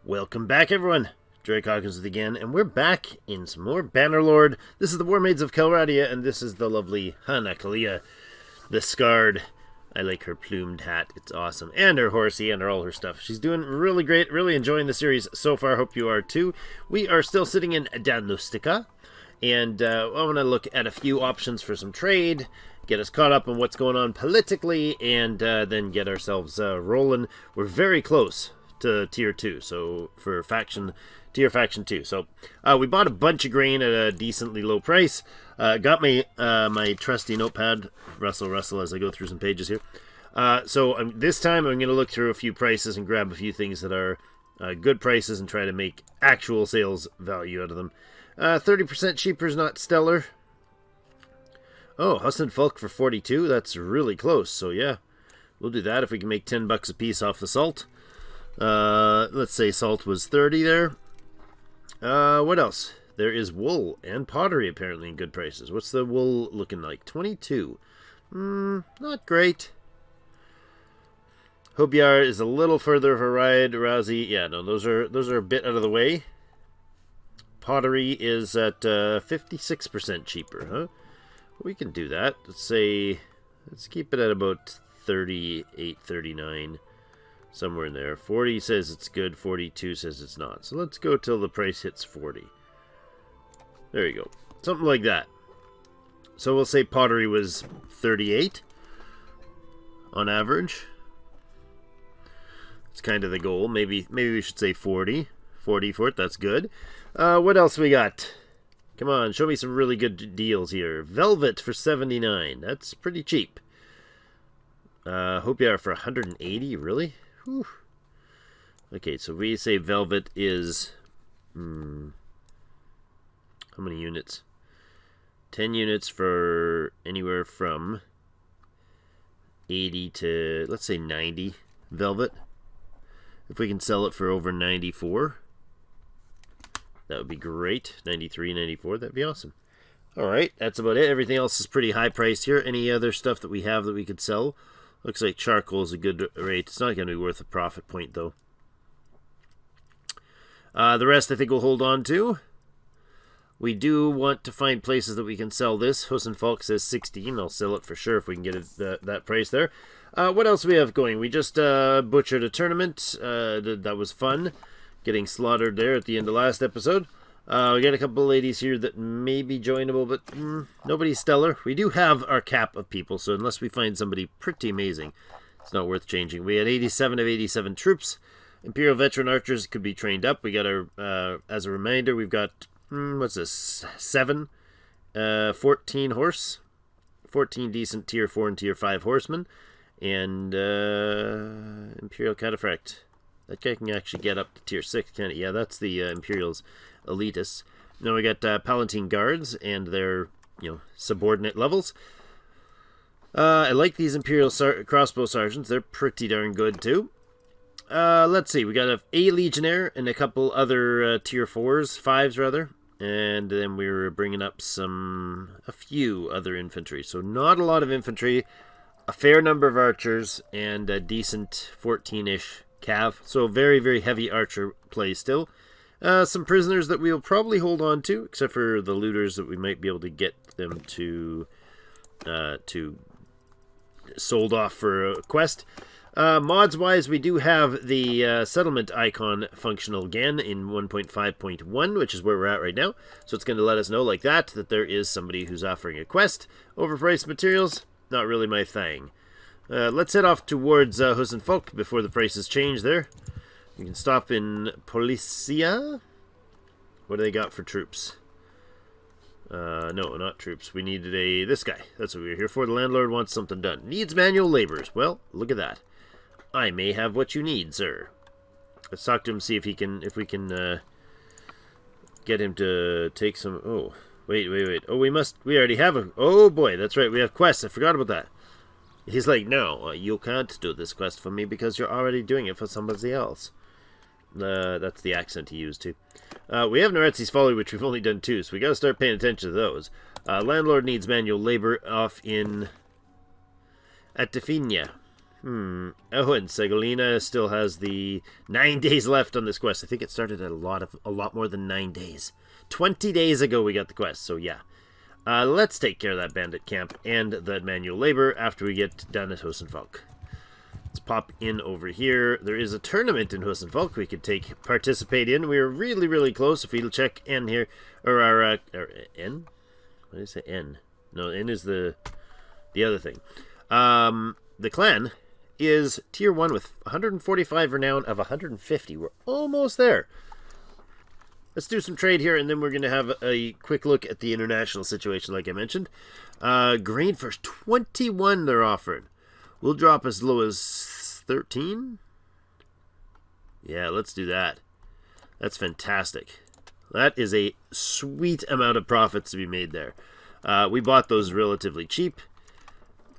Welcome back, everyone. Drake Hawkins with again, and we're back in some more Bannerlord. This is the Warmaids of Calradia, and this is the lovely Hannah Kalia, the Scarred. I like her plumed hat. It's awesome. And her horsey and all her stuff. She's doing really great. Really enjoying the series so far. Hope you are too. We are still sitting in Danustica, and I want to look at a few options for some trade, get us caught up on what's going on politically, and then get ourselves rolling. We're very close to tier 2, so for tier faction 2. So we bought a bunch of grain at a decently low price. Got my my trusty notepad, rustle as I go through some pages here. So this time I'm going to look through a few prices and grab a few things that are good prices and try to make actual sales value out of them. 30% cheaper is not stellar. Oh, Husson Folk for 42. That's really close. So yeah, we'll do that if we can make 10 bucks a piece off the salt. Let's say salt was 30 there. What else? There is wool and pottery apparently in good prices. What's the wool looking like? 22. Not great. Hobiar is a little further of a ride. Rousey, yeah, no, those are a bit out of the way. Pottery is at 56% cheaper, huh? We can do that. Let's keep it at about 38, 39. Somewhere in there. 40 says it's good, 42 says it's not. So let's go till the price hits 40. There you go. Something like that. So we'll say pottery was 38 on average. It's kind of the goal. Maybe we should say 40. 40 for it, that's good. What else we got? Come on, show me some really good deals here. Velvet for 79. That's pretty cheap. Hopiar for 180, really? Whew. Okay, so we say velvet is how many units? 10 units for anywhere from 80 to, let's say, 90 velvet. If we can sell it for over 94, that would be great. 93, 94, that'd be awesome. Alright, that's about it. Everything else is pretty high priced here. Any other stuff that we have that we could sell? Looks like charcoal is a good rate. It's not going to be worth a profit point, though. The rest I think we'll hold on to. We do want to find places that we can sell this. Husson Falk says 16. I'll sell it for sure if we can get it that price there. What else do we have going? We just butchered a tournament. That was fun. Getting slaughtered there at the end of last episode. We got a couple of ladies here that may be joinable, but nobody stellar. We do have our cap of people, so unless we find somebody pretty amazing, it's not worth changing. We had 87 of 87 troops. Imperial veteran archers could be trained up. We got our, as a reminder, we've got, what's this, 14 horse, 14 decent tier 4 and tier 5 horsemen, and Imperial Cataphract. That guy can actually get up to tier 6, can't he? Yeah, that's the Imperial's elitists. Now we got Palatine Guards and their, subordinate levels. I like these Imperial crossbow sergeants. They're pretty darn good too. Let's see. We got a Legionnaire and a couple other tier 4s, 5s rather. And then we were bringing up a few other infantry. So not a lot of infantry, a fair number of archers, and a decent 14-ish cav. So very, very heavy archer play still. Some prisoners that we'll probably hold on to, except for the looters that we might be able to get them to sold off for a quest. Mods-wise, we do have the settlement icon functional again in 1.5.1, which is where we're at right now. So it's going to let us know like that there is somebody who's offering a quest. Overpriced materials, not really my thing. Let's head off towards Husson Folk before the prices change there. We can stop in Policia. What do they got for troops? No, not troops. We needed this guy. That's what we're here for. The landlord wants something done. Needs manual laborers. Well, look at that. I may have what you need, sir. Let's talk to him, see if we can get him to take some. Oh, wait. Oh, we already have a. Oh boy, that's right. We have quests. I forgot about that. He's like, no, you can't do this quest for me because you're already doing it for somebody else. That's the accent he used too. We have Noretzi's Folly, which we've only done 2, so we got to start paying attention to those. Landlord needs manual labor off in Atafinia. Oh, and Segolina still has the 9 days left on this quest. I think it started at a lot more than 9 days. 20 days ago we got the quest, so yeah. Let's take care of that bandit camp and that manual labor after we get done at Hosenfalk. Let's pop in over here. There is a tournament in Hosenfalk we could participate in. We are really, really close. If we check N here, or our N? What did I say? N. No, N is the other thing. The clan is tier 1 with 145 renown of 150. We're almost there. Let's do some trade here, and then we're going to have a quick look at the international situation, like I mentioned. Grain first, 21 they're offering. We'll drop as low as 13. Yeah, let's do that. That's fantastic. That is a sweet amount of profits to be made there. We bought those relatively cheap.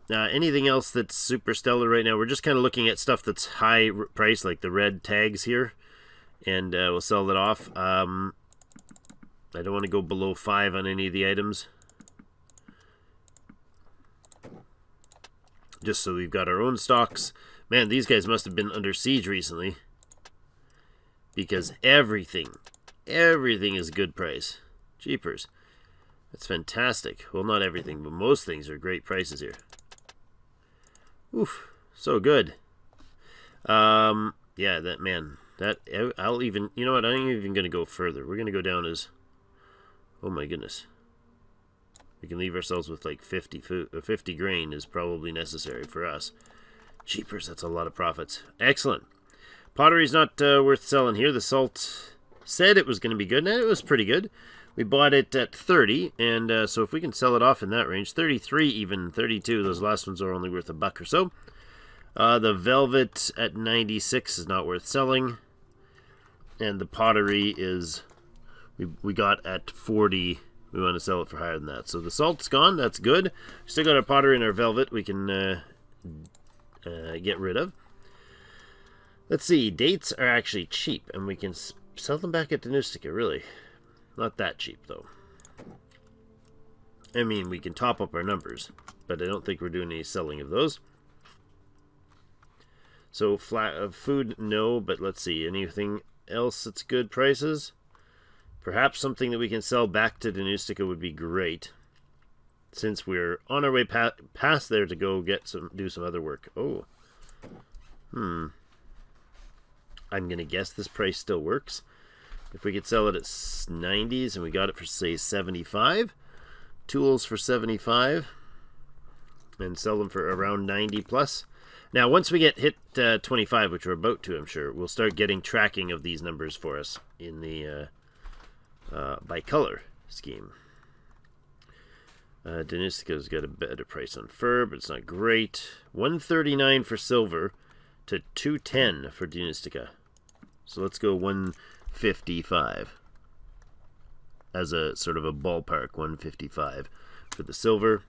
Anything else that's super stellar right now? We're just kind of looking at stuff that's high price, like the red tags here. And we'll sell that off. I don't want to go below 5 on any of the items. Just so we've got our own stocks. Man, these guys must have been under siege recently. Because everything is good price. Jeepers. That's fantastic. Well, not everything, but most things are great prices here. Oof, so good. Yeah, that man. I'll even, you know what, I'm even going to go further. We're going to go down as, oh my goodness. We can leave ourselves with like 50 grain is probably necessary for us. Jeepers, that's a lot of profits. Excellent. Pottery's not worth selling here. The salt said it was going to be good, and it was pretty good. We bought it at 30, and so if we can sell it off in that range, 33 even, 32, those last ones are only worth $1 or so. The velvet at 96 is not worth selling. And the pottery is, we got at 40. We want to sell it for higher than that. So the salt's gone. That's good. Still got our pottery and our velvet we can get rid of. Let's see. Dates are actually cheap, and we can sell them back at Danustica, really. Not that cheap, though. I mean, we can top up our numbers, but I don't think we're doing any selling of those. So, food, no, but let's see. Anything else that's good prices? Perhaps something that we can sell back to Danustica would be great. Since we're on our way past there to go do some other work. Oh. I'm going to guess this price still works. If we could sell it at 90s and we got it for, say, 75. Tools for 75. And sell them for around 90 plus. Now, once we hit 25, which we're about to, I'm sure, we'll start getting tracking of these numbers for us in the by color scheme. Danustica's got a better price on fur, but it's not great. 139 for silver to 210 for Danustica. So let's go 155 as a sort of a ballpark. 155 for the silver.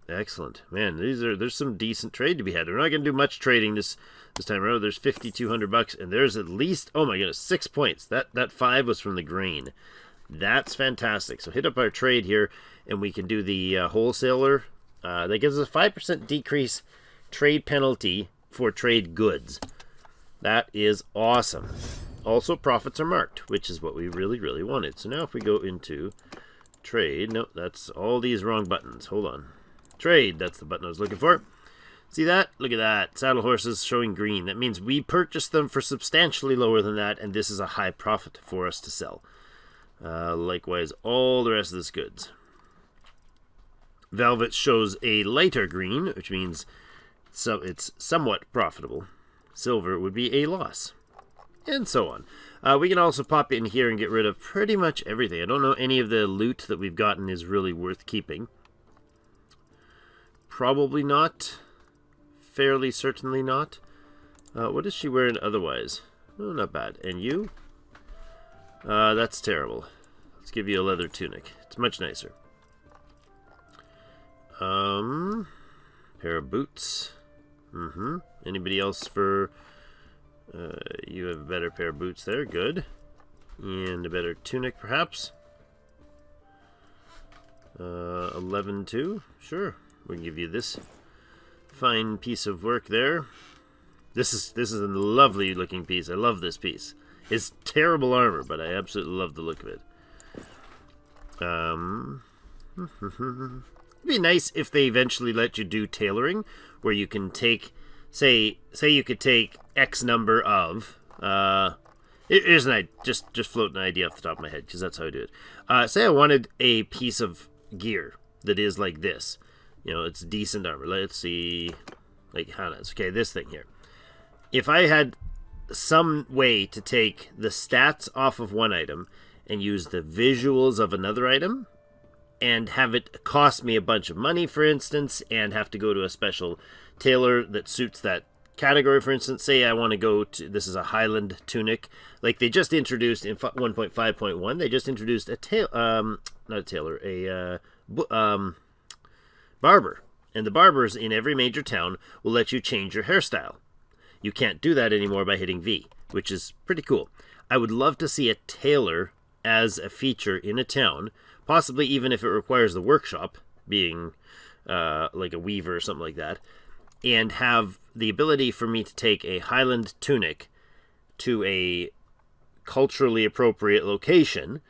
Excellent. Man, there's some decent trade to be had. We're not going to do much trading this time around. There's $5,200, and there's at least, oh my goodness, 6 points. That 5 was from the grain. That's fantastic. So hit up our trade here, and we can do the wholesaler. That gives us a 5% decrease trade penalty for trade goods. That is awesome. Also, profits are marked, which is what we really, really wanted. So now if we go into trade, no, that's all these wrong buttons. Hold on. Trade, that's the button I was looking for. See that? Look at that. Saddle horses showing green. That means we purchased them for substantially lower than that, and this is a high profit for us to sell. Likewise, all the rest of this goods. Velvet shows a lighter green, which means it's somewhat profitable. Silver would be a loss. And so on. We can also pop in here and get rid of pretty much everything. I don't know any of the loot that we've gotten is really worth keeping. Probably not. Fairly certainly not. What is she wearing otherwise? Oh, not bad. And you? That's terrible. Let's give you a leather tunic. It's much nicer. Pair of boots. Anybody else for... you have a better pair of boots there. Good. And a better tunic, perhaps. 11 too. Sure. We can give you this fine piece of work there. This is a lovely looking piece. I love this piece. It's terrible armor, but I absolutely love the look of it. It'd be nice if they eventually let you do tailoring, where you can take, say you could take X number of. Here's an idea, just floating an idea off the top of my head, because that's how I do it. Say I wanted a piece of gear that is like this. You know, it's decent armor. Let's see, like Hana's. Okay, this thing here. If I had some way to take the stats off of one item and use the visuals of another item and have it cost me a bunch of money, for instance, and have to go to a special tailor that suits that category, for instance, say I want to go to, this is a Highland tunic, like they just introduced in 1.5.1, they just introduced barber, and the barbers in every major town will let you change your hairstyle. You can't do that anymore by hitting V, which is pretty cool. I would love to see a tailor as a feature in a town, possibly even if it requires the workshop, being like a weaver or something like that, and have the ability for me to take a Highland tunic to a culturally appropriate location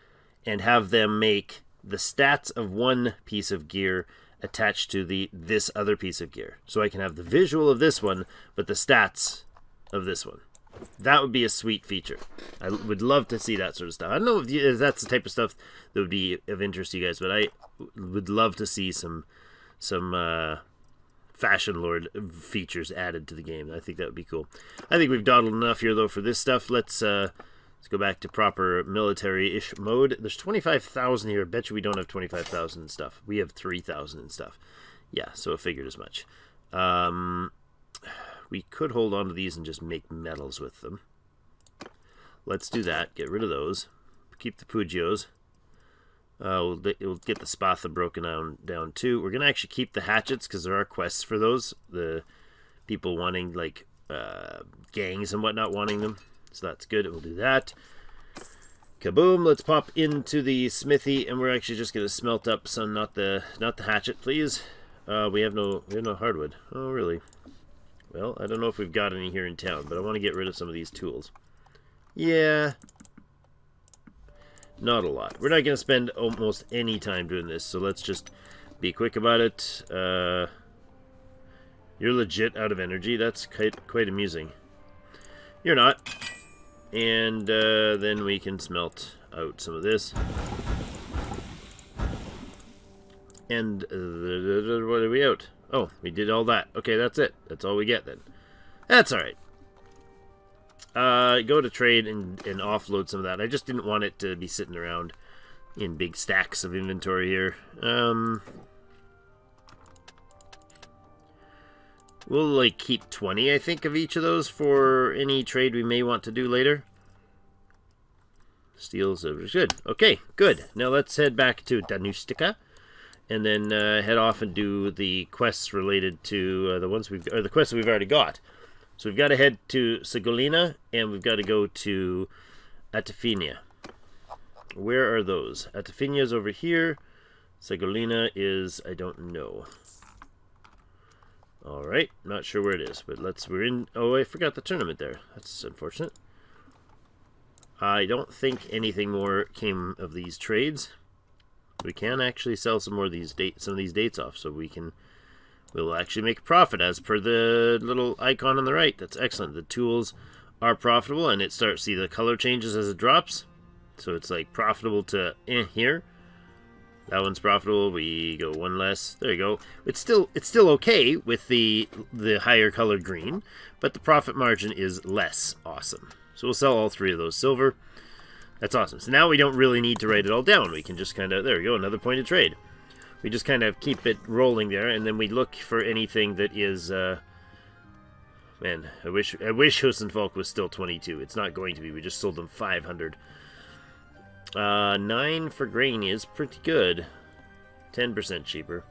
and have them make the stats of one piece of gear attached to this other piece of gear. So I can have the visual of this one, but the stats of this one. That would be a sweet feature. I would love to see that sort of stuff. I don't know if that's the type of stuff that would be of interest to you guys, but I would love to see some Fashion Lord features added to the game. I think that would be cool. I think we've dawdled enough here, though, for this stuff. Let's go back to proper military-ish mode. There's 25,000 here. I bet you we don't have 25,000 and stuff. We have 3,000 and stuff. Yeah, so I figured as much. We could hold on to these and just make medals with them. Let's do that. Get rid of those. Keep the Pugios. We'll get the Spatha broken down too. We're going to actually keep the hatchets because there are quests for those. The people wanting, like, gangs and whatnot wanting them. So that's good. We'll do that. Kaboom. Let's pop into the smithy, and we're actually just going to smelt up some, not the hatchet, please. We have no hardwood. Oh, really? Well, I don't know if we've got any here in town, but I want to get rid of some of these tools. Yeah. Not a lot. We're not going to spend almost any time doing this, so let's just be quick about it. You're legit out of energy. That's quite amusing. You're not. And then we can smelt out some of this. And what are we out? Oh, we did all that. Okay, that's it. That's all we get then. That's alright. Go to trade and offload some of that. I just didn't want it to be sitting around in big stacks of inventory here. We'll like keep 20, I think, of each of those for any trade we may want to do later. Steel, silver, good. Okay, good. Now let's head back to Danustica, and then head off and do the quests related to the quests that we've already got. So we've got to head to Sigolina, and we've got to go to Atafinia. Where are those? Atafinia's over here. Sigolina is, I don't know. Alright, not sure where it is, but we're in, oh, I forgot the tournament there. That's unfortunate. I don't think anything more came of these trades. We can actually sell some more of these dates off, so we'll actually make a profit as per the little icon on the right. That's excellent. The tools are profitable, and it starts, see the color changes as it drops. So it's like profitable to here. That one's profitable. We go one less. There you go. It's still okay with the higher color green, but the profit margin is less awesome. So we'll sell all three of those silver. That's awesome. So now we don't really need to write it all down. We can just kind of, there we go, another point of trade. We just kind of keep it rolling there, and then we look for anything that is, man, I wish Hussenfolk was still 22. It's not going to be. We just sold them 500. 9 for grain is pretty good. 10% cheaper.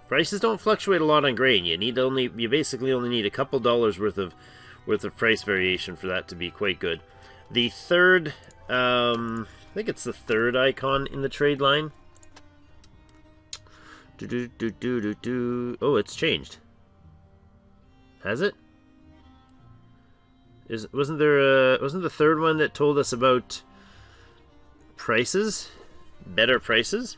Prices don't fluctuate a lot on grain. You basically only need a couple dollars worth of price variation for that to be quite good. The third, I think it's the third icon in the trade line. Oh, it's changed. Has it? Wasn't the third one that told us about prices? Better prices?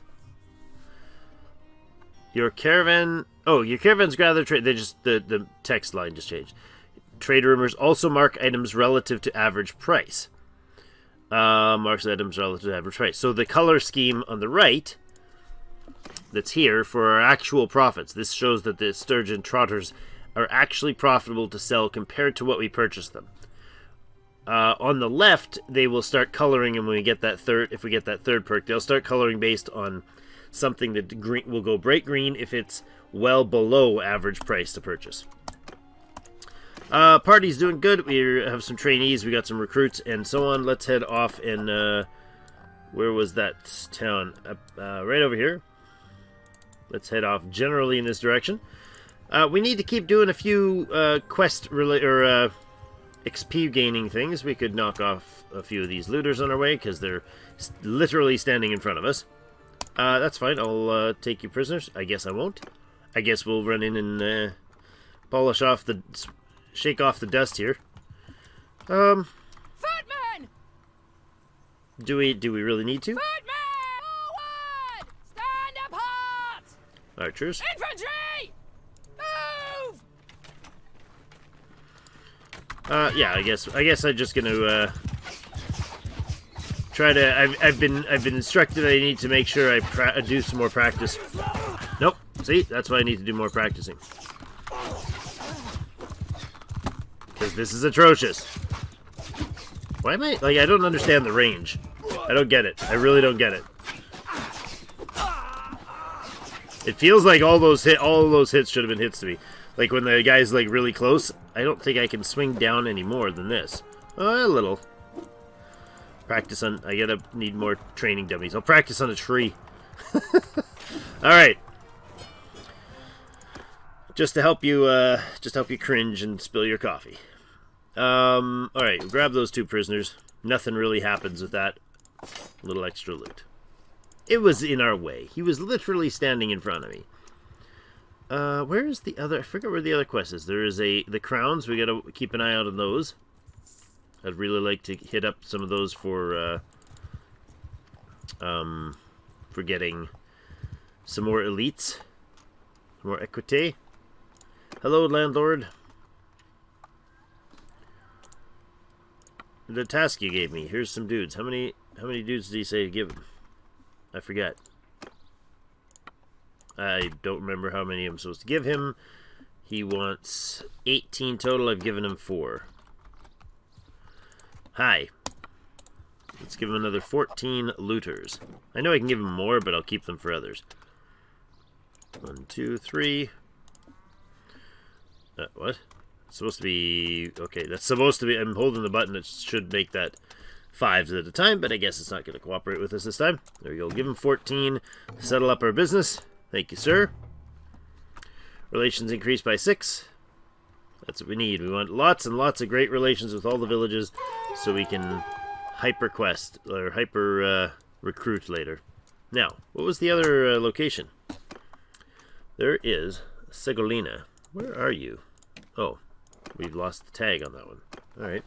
Your caravan... Oh, your caravans gather trade... They just... The text line just changed. Trade rumors also mark items relative to average price. Marks items relative to average price. So the color scheme on the right... that's here for our actual profits. This shows that the sturgeon trotters are actually profitable to sell compared to what we purchased them. On the left, they will start coloring, and when we get that if we get that third perk, they'll start coloring based on something that green will go bright green if it's well below average price to purchase. Party's doing good. We have some trainees, we got some recruits, and so on. Let's head off and where was that town? Right over here. Let's head off generally in this direction. We need to keep doing a few XP gaining things. We could knock off a few of these looters on our way because they're literally standing in front of us. That's fine. I'll take you prisoners. I guess I won't. I guess we'll run in and shake off the dust here. Footman! Do we really need to? Footman! Forward! Stand apart! Archers. Infantry! Move! Yeah, I guess I'm just gonna try to. I've been instructed I need to make sure I do some more practice. Nope. See, that's why I need to do more practicing. Because this is atrocious. Why am I like? I don't understand the range. I don't get it. I really don't get it. It feels like all those hits should have been hits to me. Like when the guy's like really close, I don't think I can swing down any more than this. A little. Practice on. I need more training dummies. I'll practice on a tree. All right. Just to help you cringe and spill your coffee. All right, grab those two prisoners. Nothing really happens with that. A little extra loot. It was in our way. He was literally standing in front of me. Where is the other... I forget where the other quest is. There is the crowns. We gotta keep an eye out on those. I'd really like to hit up some of those for getting some more elites. Some more equity. Hello, landlord. The task you gave me. Here's some dudes. How many dudes did he say to give him? I forget. I don't remember how many I'm supposed to give him. He wants 18 total. I've given him 4. Hi. Let's give him another 14 looters. I know I can give him more, but I'll keep them for others. 1, 2, 3. What? It's supposed to be... Okay, that's supposed to be... I'm holding the button. It should make that 5s at a time, but I guess it's not going to cooperate with us this time. There we go. Give him 14. Settle up our business. Thank you, sir. Relations increased by 6. That's what we need. We want lots and lots of great relations with all the villages so we can hyper quest or hyper recruit later. Now, what was the other location? There is Segolina. Where are you? Oh, we've lost the tag on that one. Alright.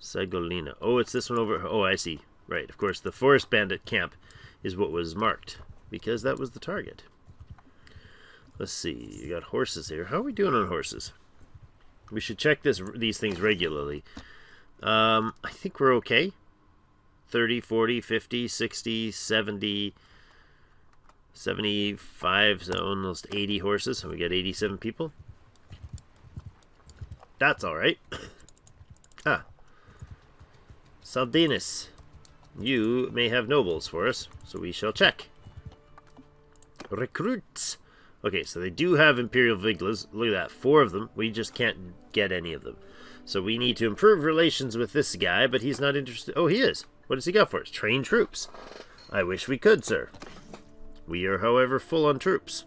Segolina. Oh, it's this one over... Oh, I see. Right, of course, the Forest Bandit camp is what was marked, because that was the target. Let's see. You got horses here. How are we doing on horses? We should check these things regularly. I think we're okay. 30, 40, 50, 60, 70... 75, so almost 80 horses, and we got 87 people. That's alright. Ah. Saldinis. You may have nobles for us, so we shall check. Recruits. Okay, so they do have Imperial Viglas. Look at that, 4 of them. We just can't get any of them. So we need to improve relations with this guy, but he's not interested. Oh, he is. What does he got for us? Train troops. I wish we could, sir. We are, however, full on troops.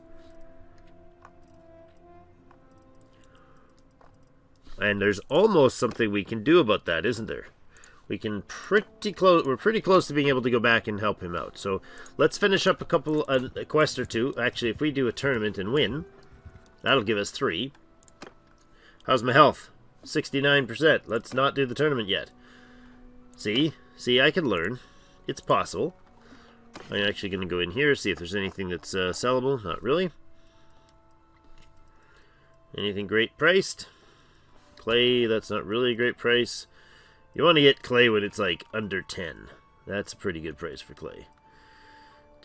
And there's almost something we can do about that, isn't there? We can we're pretty close to being able to go back and help him out. So let's finish up a quest or 2. Actually, if we do a tournament and win, that'll give us 3. How's my health? 69%. Let's not do the tournament yet. See? See, I can learn. It's possible. I'm actually going to go in here, see if there's anything that's sellable. Not really. Anything great priced? Clay, that's not really a great price. You want to get clay when it's like under 10. That's a pretty good price for clay.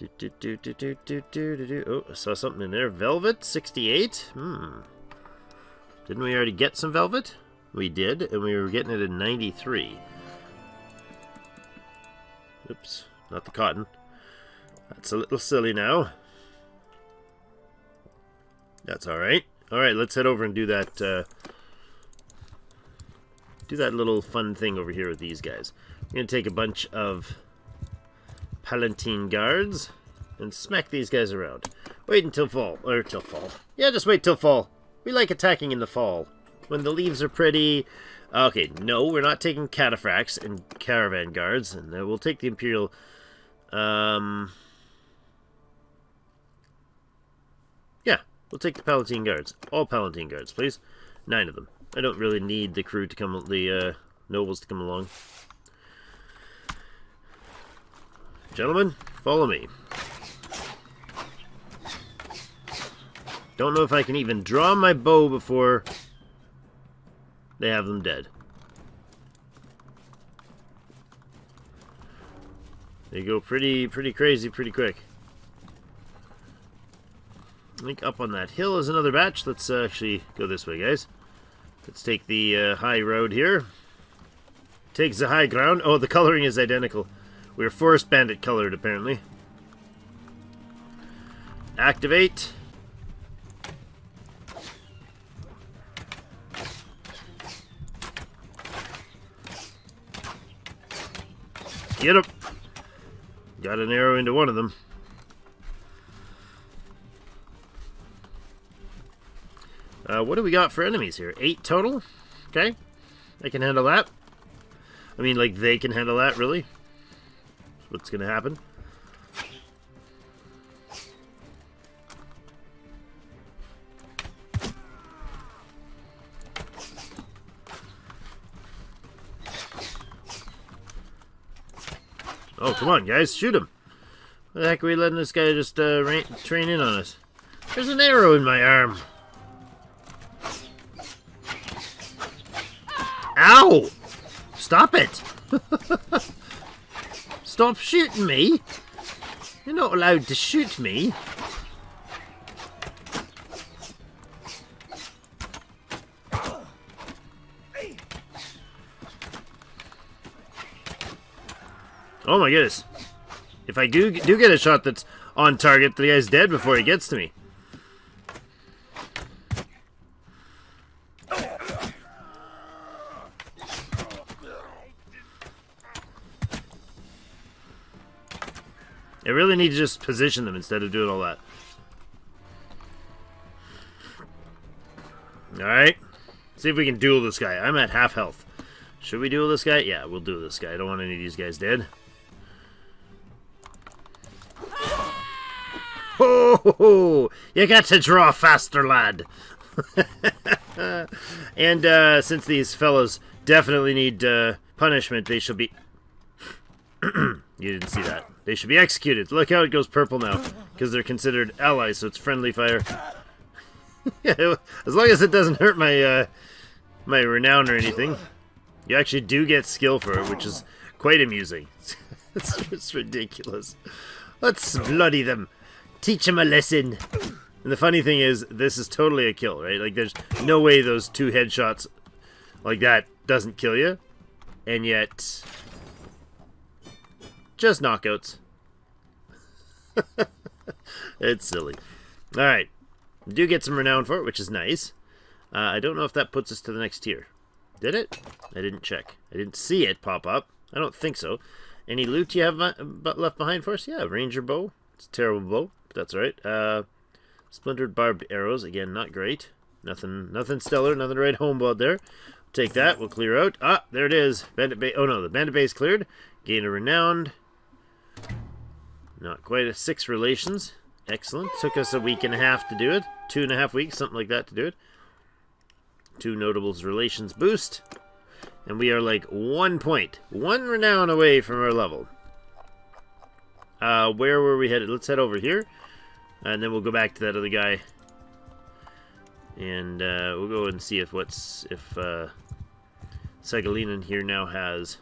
Oh, I saw something in there. Velvet, 68? Didn't we already get some velvet? We did, and we were getting it at 93. Oops, not the cotton. That's a little silly now. That's alright. Alright, let's head over and do that little fun thing over here with these guys. I'm going to take a bunch of Palatine guards and smack these guys around. Wait until fall. Or till fall. Yeah, just wait till fall. We like attacking in the fall. When the leaves are pretty. Okay, no, we're not taking cataphracts and caravan guards. And we'll take the Imperial... Yeah, we'll take the Palatine guards. All Palatine guards, please. 9 of them. I don't really need the crew to come, the nobles to come along. Gentlemen, follow me. Don't know if I can even draw my bow before they have them dead. They go pretty crazy pretty quick. I think up on that hill is another batch. Let's actually go this way, guys. Let's take the high road here. Takes the high ground. Oh, the coloring is identical. We're Forest Bandit colored, apparently. Activate. Get him. Got an arrow into one of them. What do we got for enemies here? 8 total? Okay. I can handle that. I mean, like, they can handle that, really. What's going to happen? Oh, come on, guys. Shoot him. What the heck are we letting this guy just train in on us? There's an arrow in my arm. Ow! Stop it! Stop shooting me! You're not allowed to shoot me. Oh my goodness. If I do get a shot that's on target, the guy's dead before he gets to me. I really need to just position them instead of doing all that. Alright. See if we can duel this guy. I'm at half health. Should we duel this guy? Yeah, we'll duel this guy. I don't want any of these guys dead. Oh, you got to draw faster, lad. And since these fellows definitely need punishment, they shall be... You didn't see that. They should be executed. Look how it goes purple now, because they're considered allies, so it's friendly fire. As long as it doesn't hurt my my renown or anything. You actually do get skill for it, which is quite amusing. It's ridiculous. Let's bloody them. Teach them a lesson. And the funny thing is, this is totally a kill, right? Like, there's no way those 2 headshots like that doesn't kill you. And yet... just knockouts. It's silly. Alright. Do get some renown for it, which is nice. I don't know if that puts us to the next tier. Did it? I didn't check. I didn't see it pop up. I don't think so. Any loot you have left behind for us? Yeah, ranger bow. It's a terrible bow, but that's alright. Splintered barbed arrows. Again, not great. Nothing stellar. Nothing to write home about there. Take that. We'll clear out. Ah, there it is. Bandit Bay. Oh no, the Bandit Bay is cleared. Gain a renowned. Not quite a 6 relations. Excellent. Took us a week and a half to do it. 2.5 weeks, something like that to do it. 2 notables relations boost. And we are like 1 point. 1 renown away from our level. Where were we headed? Let's head over here. And then we'll go back to that other guy. And we'll go and see if Segalinan here now has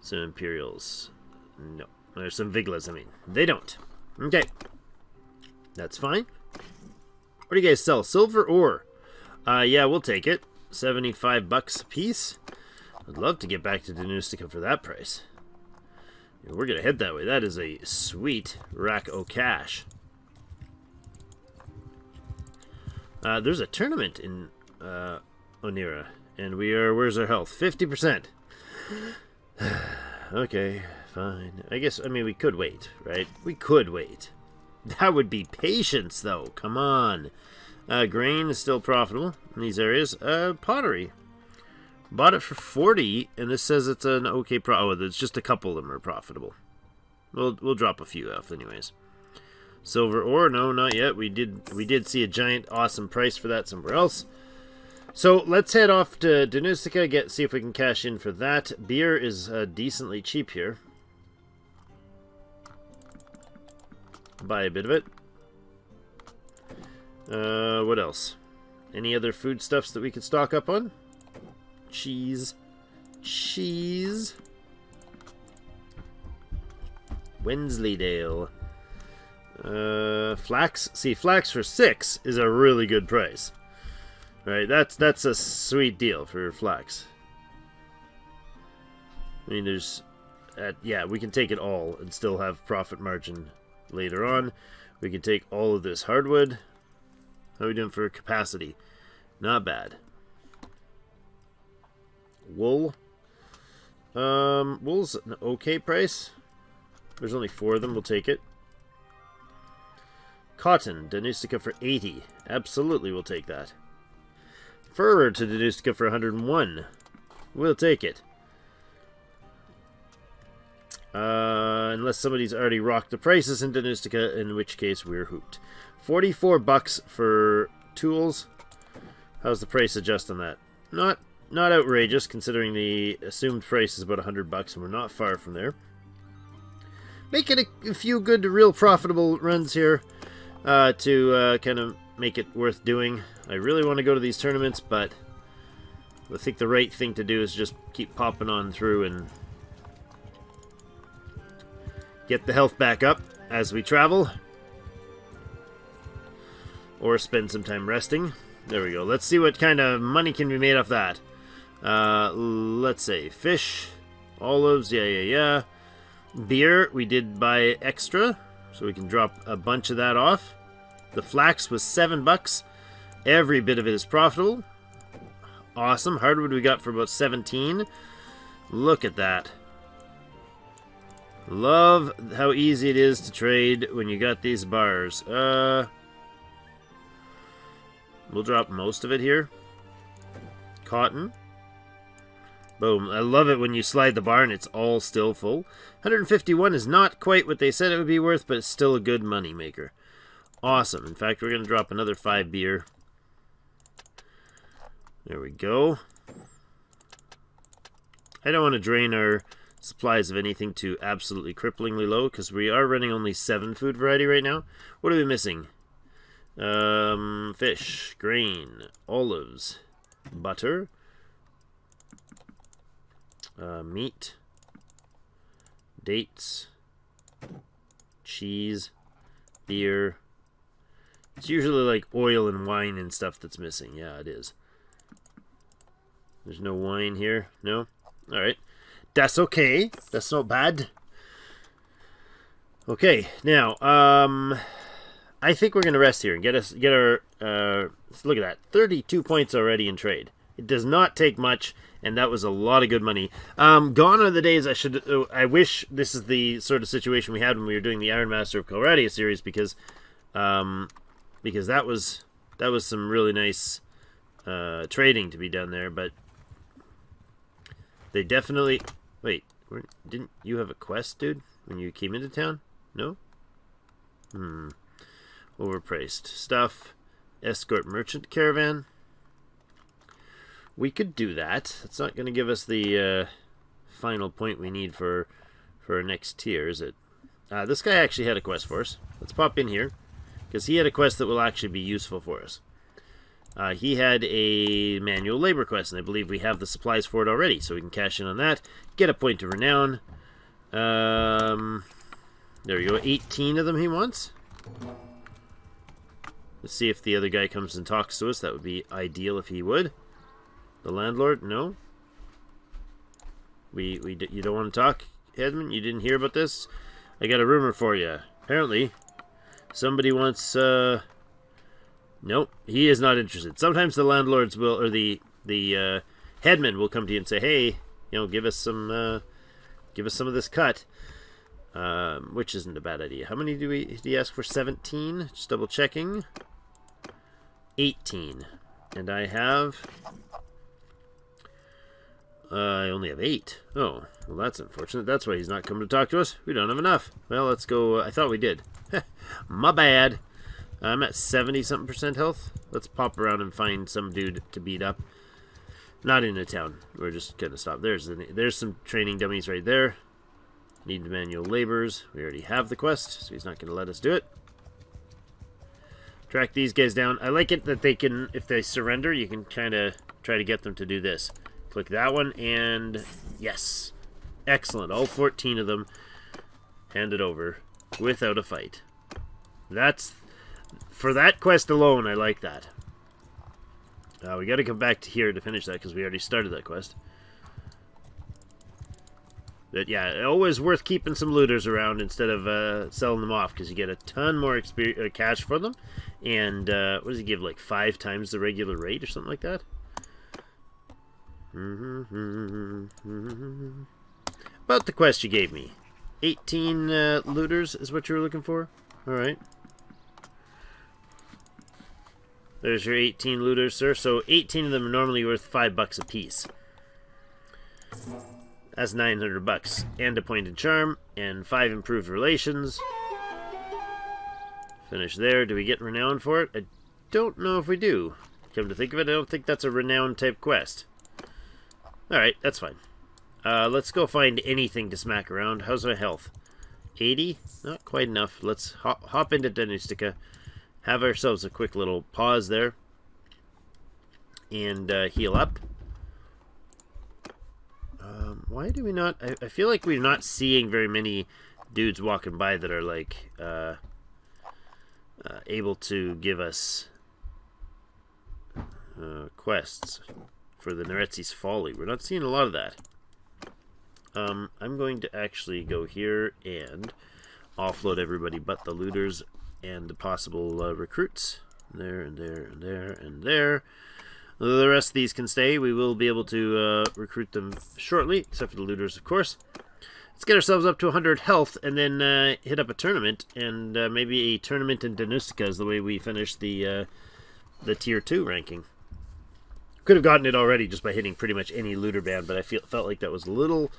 some Imperials. No. There's some Viglas, I mean. They don't. Okay. That's fine. What do you guys sell? Silver ore? Yeah, we'll take it. 75 bucks a piece. I'd love to get back to Danustica for that price. Yeah, we're gonna head that way. That is a sweet rack o' cash. There's a tournament in Onira, and we are. Where's our health? 50%. Okay, fine. I mean, we could wait, right? We could wait. That would be patience, though. Come on. Grain is still profitable in these areas. Pottery. Bought it for 40, and this says it's an okay oh, there's just a couple of them are profitable. We'll drop a few off anyways. Silver ore, no, not yet. We did see a giant awesome price for that somewhere else. So let's head off to Danustica, see if we can cash in for that. Beer is decently cheap here. Buy a bit of it. What else? Any other foodstuffs that we could stock up on? Cheese. Cheese. Wensleydale. Flax. See, flax for 6 is a really good price. Right, that's a sweet deal for flax. I mean, there's... yeah, we can take it all and still have profit margin later on. We can take all of this hardwood. How are we doing for capacity? Not bad. Wool. Wool's an okay price. There's only 4 of them. We'll take it. Cotton. Danustica for 80. Absolutely, we'll take that. Fur to Danustica for 101. We'll take it. Unless somebody's already rocked the prices in Danustica, in which case we're hooped. 44 bucks for tools. How's the price adjust on that? Not outrageous, considering the assumed price is about 100 bucks, and we're not far from there. Making a few good, real profitable runs here to kind of make it worth doing. I really want to go to these tournaments, but I think the right thing to do is just keep popping on through and get the health back up as we travel. Or spend some time resting. There we go. Let's see what kind of money can be made off that. Let's say fish, olives, yeah. Beer, we did buy extra, so we can drop a bunch of that off. The flax was 7 bucks. Every bit of it is profitable. Awesome. Hardwood we got for about 17. Look at that. Love how easy it is to trade when you got these bars. We'll drop most of it here. Cotton. Boom. I love it when you slide the bar and it's all still full. 151 is not quite what they said it would be worth, but it's still a good money maker. Awesome. In fact, we're going to drop another 5 beer. There we go. I don't want to drain our supplies of anything to absolutely cripplingly low, because we are running only 7 food variety right now. What are we missing? Fish, grain, olives, butter, meat, dates, cheese, beer. It's usually like oil and wine and stuff that's missing. Yeah, it is. There's no wine here. No? Alright. That's okay. That's not bad. Okay, now, I think we're going to rest here and get our, look at that, 32 points already in trade. It does not take much, and that was a lot of good money. Gone are the days I wish this is the sort of situation we had when we were doing the Iron Master of Calradia series, because that was some really nice trading to be done there, but they definitely... Wait, didn't you have a quest, dude, when you came into town? No? Overpriced. Stuff. Escort merchant caravan. we could do that. It's not going to give us the final point we need for our next tier, is it? This guy actually had a quest for us. Let's pop in here, because he had a quest that will actually be useful for us. He had a manual labor quest, and I believe we have the supplies for it already, so we can cash in on that. Get a point of renown. There we go. 18 of them he wants. Let's see if the other guy comes and talks to us. That would be ideal if he would. The landlord? No. You don't want to talk, Edmund? You didn't hear about this? I got a rumor for you. Apparently, somebody wants... Nope, he is not interested. Sometimes the landlords will, or the headman will come to you and say, "Hey, give us some of this cut," which isn't a bad idea. How many do he ask for? 17. Just double checking. 18, and I have. I only have 8. Oh, well, that's unfortunate. That's why he's not coming to talk to us. We don't have enough. Well, let's go. I thought we did. My bad. I'm at 70-something% health. Let's pop around and find some dude to beat up. Not in the town. We're just gonna stop. There's some training dummies right there. Need the manual laborers. We already have the quest, so he's not gonna let us do it. Track these guys down. I like it that they can, if they surrender, you can kind of try to get them to do this. Click that one, and yes. Excellent. All 14 of them handed over without a fight. For that quest alone, I like that. We got to come back to here to finish that because we already started that quest. But yeah, always worth keeping some looters around instead of selling them off because you get a ton more cash for them. And what does he give, like 5 times the regular rate or something like that? About the quest you gave me. 18 looters is what you were looking for? Alright. There's your 18 looters, sir. So 18 of them are normally worth $5 a piece. That's $900. And a point in charm. And 5 improved relations. Finish there. Do we get renown for it? I don't know if we do. Come to think of it, I don't think that's a renown type quest. Alright, that's fine. Let's go find anything to smack around. How's my health? 80? Not quite enough. Let's hop into Danustica. Have ourselves a quick little pause there. And heal up. Why do we not... I feel like we're not seeing very many dudes walking by that are like able to give us quests for the Neretzi's Folly. We're not seeing a lot of that. I'm going to actually go here and offload everybody but the looters and the possible recruits. There, and there, and there, and there. The rest of these can stay. We will be able to recruit them shortly, except for the looters, of course. Let's get ourselves up to 100 health, and then hit up a tournament, and maybe a tournament in Danustica is the way we finish the Tier 2 ranking. Could have gotten it already just by hitting pretty much any looter band, but I felt like that was a little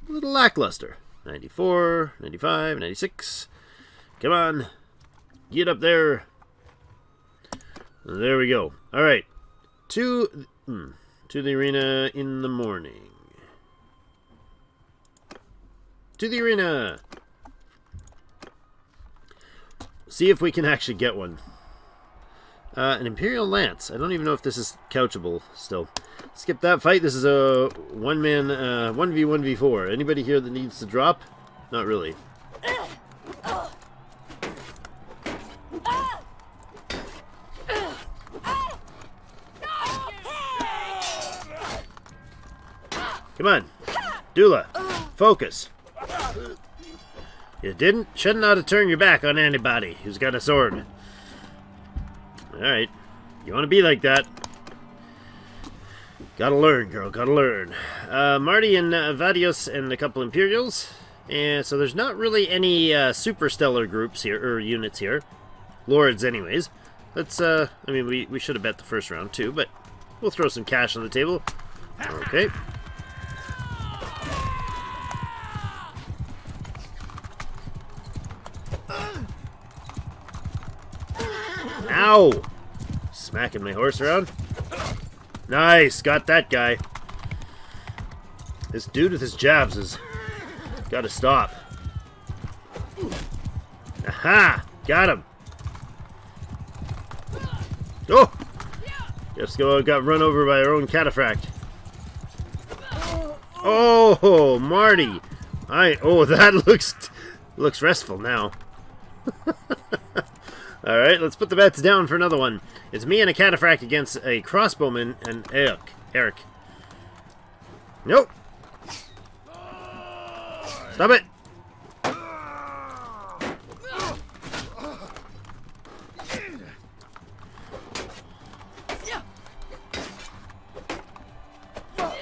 lackluster. 94, 95, 96. Come on. Get up there. There we go. All right. To the arena in the morning. To the arena. See if we can actually get one. An Imperial Lance. I don't even know if this is couchable still. Skip that fight. This is a one-man 1v1v4. Anybody here that needs to drop? Not really. Come on. Dula. Focus. You shouldn't ought to turn your back on anybody who's got a sword. Alright. You want to be like that. Gotta learn, girl. Gotta learn. Marty and Vadios and a couple Imperials. And so there's not really any super stellar groups here, or units here. Lords, anyways. Let's, I mean, we should have bet the first round, too, but we'll throw some cash on the table. Okay. Ow! Smacking my horse around. Nice, got that guy. This dude with his jabs has got to stop. Aha! Got him. Oh! Just got run over by our own cataphract. Oh, Marty! Oh, that looks restful now. All right, let's put the bets down for another one. It's me and a cataphract against a crossbowman and Eric. Nope. Stop it.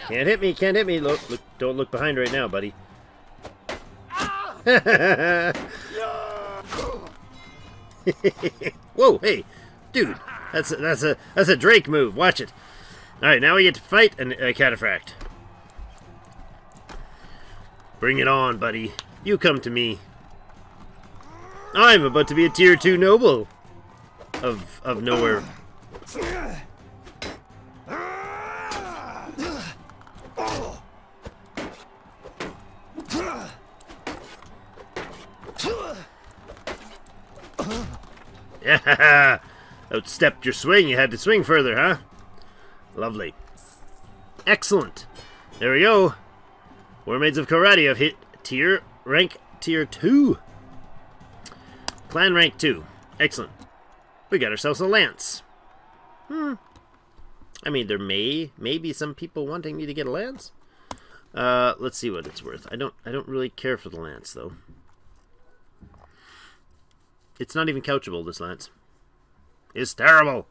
Can't hit me, can't hit me. Look, don't look behind right now, buddy. Whoa, hey, dude, that's a Drake move. Watch it. All right, now we get to fight a cataphract. Bring it on, buddy. You come to me. I'm about to be a tier 2 noble of nowhere. Yeah, outstepped your swing. You had to swing further, huh? Lovely. Excellent. There we go. Warmaids of Calradia have hit rank tier 2. Clan rank 2. Excellent. We got ourselves a lance. I mean, there may be some people wanting me to get a lance. Let's see what it's worth. I don't really care for the lance though. It's not even couchable, this lance. It's terrible.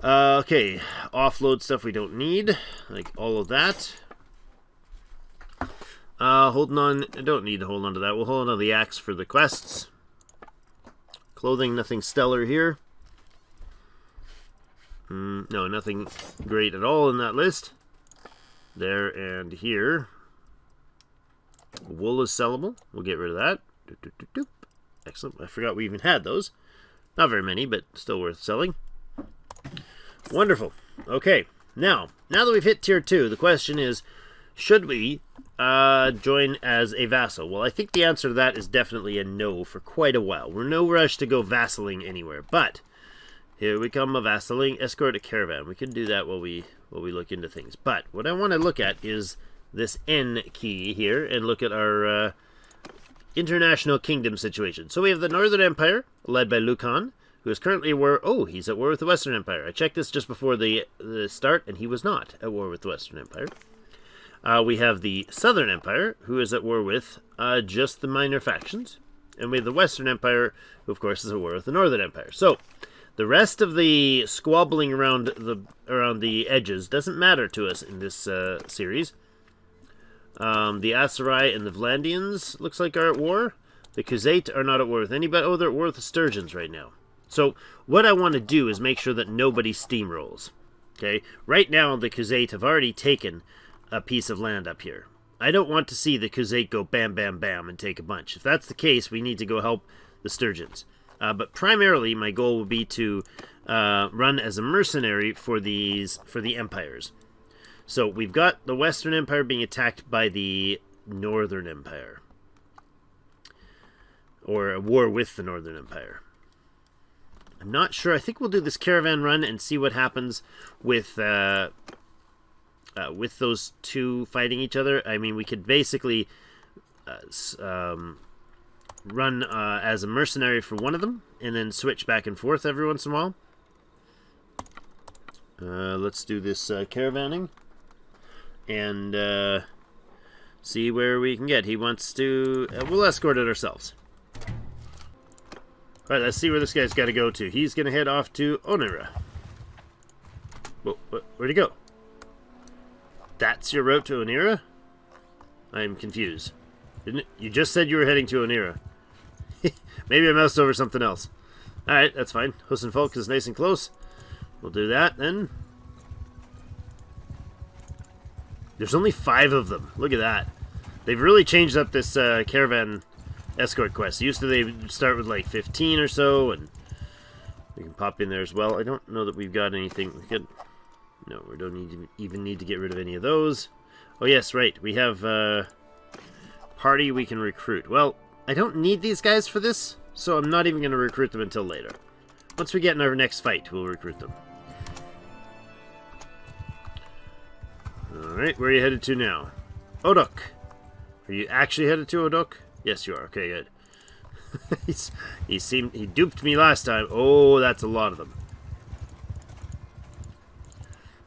Okay, offload stuff we don't need, like all of that. Holding on, I don't need to hold on to that. We'll hold on to the axe for the quests. Clothing, nothing stellar here. No, nothing great at all in that list. There and here. Wool is sellable. We'll get rid of that. Excellent. I forgot we even had those. Not very many, but still worth selling. Wonderful. Okay, now that we've hit tier 2, the question is, should we join as a vassal? Well, I think the answer to that is definitely a no for quite a while. We're no rush to go vassaling anywhere, but here we come, a vassaling, escort a caravan. We can do that while we look into things. But what I want to look at is this N key here and look at our international kingdom situation. So we have the Northern Empire, led by Lucon, who is currently at war. Oh, he's at war with the Western Empire. I checked this just before the start, and he was not at war with the Western Empire. We have the Southern Empire, who is at war with just the minor factions. And we have the Western Empire, who of course is at war with the Northern Empire. So the rest of the squabbling around the edges doesn't matter to us in this series. The Aserai and the Vlandians looks like are at war. The Khuzait are not at war with anybody. Oh, they're at war with the Sturgeons right now. So what I want to do is make sure that nobody steamrolls. Okay, right now the Khuzait have already taken a piece of land up here. I don't want to see the Khuzait go bam, bam, bam and take a bunch. If that's the case, we need to go help the Sturgeons. But primarily, my goal would be to run as a mercenary for the empires. So we've got the Western Empire being attacked by the Northern Empire. Or a war with the Northern Empire. I'm not sure. I think we'll do this caravan run and see what happens with those two fighting each other. I mean, we could basically run as a mercenary for one of them and then switch back and forth every once in a while. Let's do this caravanning and see where we can get. He wants to... we'll escort it ourselves. Alright, let's see where this guy's got to go to. He's going to head off to Onira. Whoa, where'd he go? That's your route to Onira? I'm confused. Didn't it? You just said you were heading to Onira. Maybe I moused over something else. Alright, that's fine. Hussenfolk is nice and close. We'll do that then. There's only 5 of them. Look at that. They've really changed up this caravan escort quest. Used to they start with like 15 or so, and we can pop in there as well. I don't know that we've got anything. No, we don't even need to get rid of any of those. Oh yes, right. We have party we can recruit. Well, I don't need these guys for this, so I'm not even going to recruit them until later. Once we get in our next fight, we'll recruit them. Alright, where are you headed to now? Odok. Are you actually headed to Odok? Yes, you are. Okay, good. he duped me last time. Oh, that's a lot of them.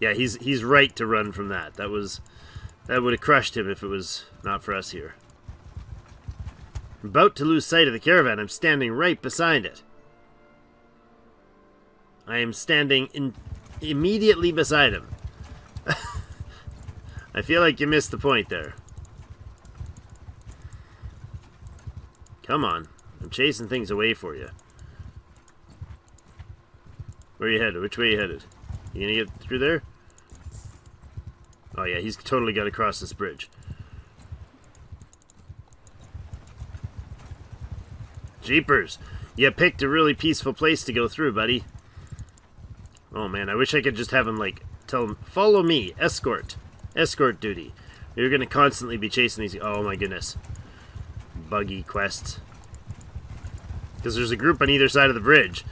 Yeah, he's right to run from that. That would have crushed him if it was not for us here. I'm about to lose sight of the caravan. I'm standing right beside it. I am standing immediately beside him. I feel like you missed the point there. Come on. I'm chasing things away for you. Where are you headed? Which way are you headed? You gonna get through there? Oh yeah, he's totally got to cross this bridge. Jeepers! You picked a really peaceful place to go through, buddy. Oh man, I wish I could just have him, like, tell him, follow me, escort. Escort duty. You're gonna constantly be chasing these... Oh my goodness. Buggy quests. Because there's a group on either side of the bridge.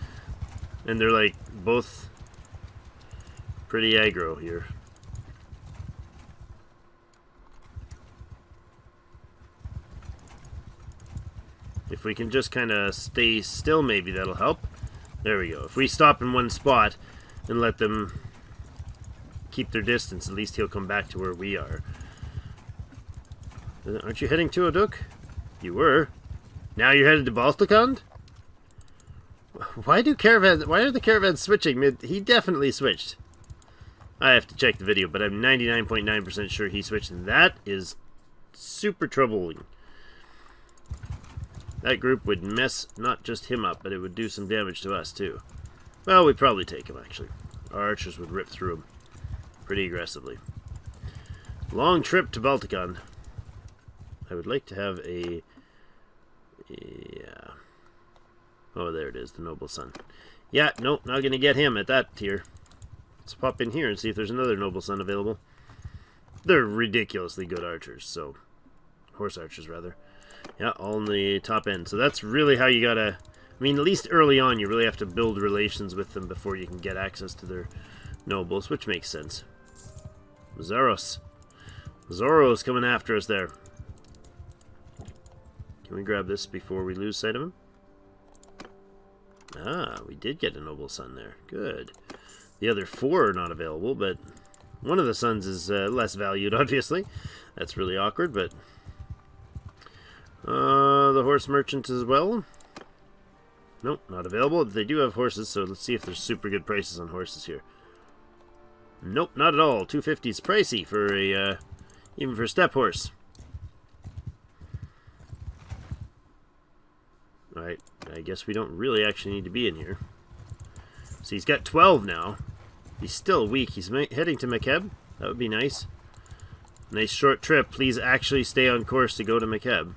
And they're, like, both pretty aggro here. If we can just kind of stay still, maybe that'll help. There we go. If we stop in one spot and let them keep their distance, at least he'll come back to where we are. Aren't you heading to Odok? You were. Now you're headed to Balticond? Why are the caravans switching? He definitely switched. I have to check the video, but I'm 99.9% sure he switched, and that is super troubling. That group would mess not just him up, but it would do some damage to us too. Well, we'd probably take him, actually. Our archers would rip through him pretty aggressively. Long trip to Balticon. I would like to have a... Yeah. Oh, there it is, the noble son. Yeah, nope, not going to get him at that tier. Let's pop in here and see if there's another noble son available. They're ridiculously good archers, so... Horse archers, rather. Yeah, all in the top end. So that's really how you gotta... I mean, at least early on, you really have to build relations with them before you can get access to their nobles, which makes sense. Zoros. Zoro's coming after us there. Can we grab this before we lose sight of him? Ah, we did get a noble son there. Good. The other 4 are not available, but one of the sons is less valued, obviously. That's really awkward, but... the horse merchant as well. Nope, not available. They do have horses, so let's see if there's super good prices on horses here. Nope, not at all. 250 is pricey for a, even for a step horse. Alright, I guess we don't really actually need to be in here. So he's got 12 now. He's still weak. He's heading to Mekeb. That would be nice. Nice short trip. Please actually stay on course to go to Mekeb.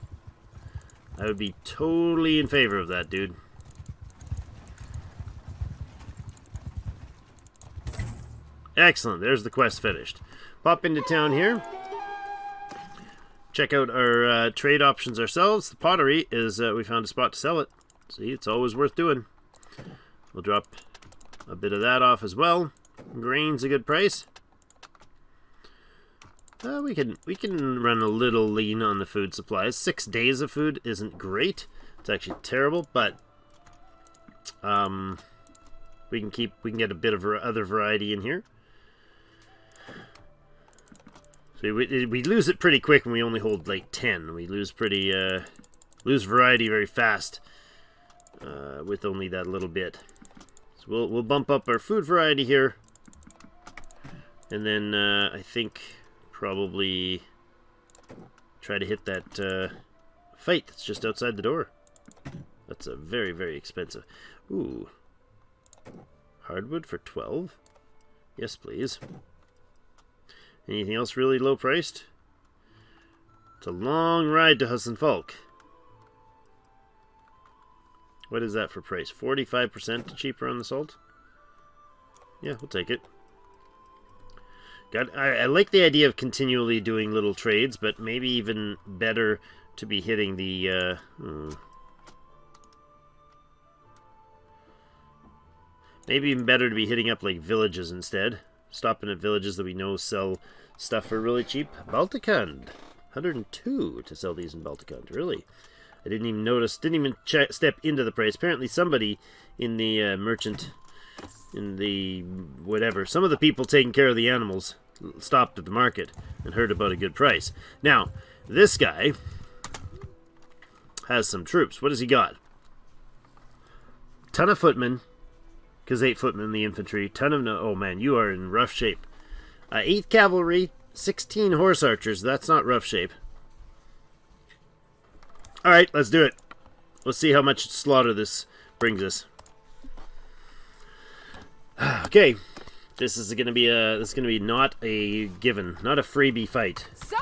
I would be totally in favor of that, dude. Excellent. There's the quest finished. Pop into town here. Check out our trade options ourselves. The pottery is, we found a spot to sell it. See, it's always worth doing. We'll drop a bit of that off as well. Grain's a good price. We can run a little lean on the food supplies. 6 days of food isn't great. It's actually terrible, but we can get a bit of other variety in here. So we lose it pretty quick when we only hold like 10. We lose lose variety very fast with only that little bit. So we'll bump up our food variety here, and then I think probably try to hit that fight that's just outside the door. That's a very, very expensive. Ooh, hardwood for 12. Yes, please. Anything else really low priced? It's a long ride to Hussenfalk. What is that for price? 45% cheaper on the salt? Yeah, we'll take it. I like the idea of continually doing little trades, but maybe even better to be hitting the... Maybe even better to be hitting up, like, villages instead. Stopping at villages that we know sell stuff for really cheap. Balticund. 102 to sell these in Balticund. Really? I didn't even notice, didn't even step into the price. Apparently somebody in the merchant, in the whatever, some of the people taking care of the animals stopped at the market and heard about a good price. Now, this guy has some troops. What has he got? Ton of footmen, because 8 footmen in the infantry. Ton of... Oh man, you are in rough shape. 8 cavalry, 16 horse archers. That's not rough shape. Alright, let's do it. Let's see how much slaughter this brings us. Okay. This is gonna be not a given, not a freebie fight. So,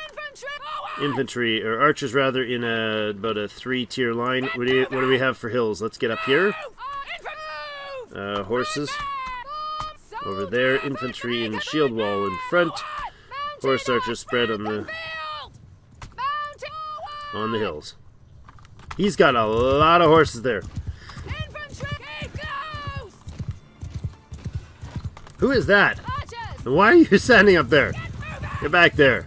infantry! Infantry, or archers rather, in about a 3-tier line. What do we have for hills? Let's get up here. Horses. Over there, infantry and shield wall in front. Horse archers spread on the hills. He's got a lot of horses there. Who is that? And why are you standing up there? Get back there.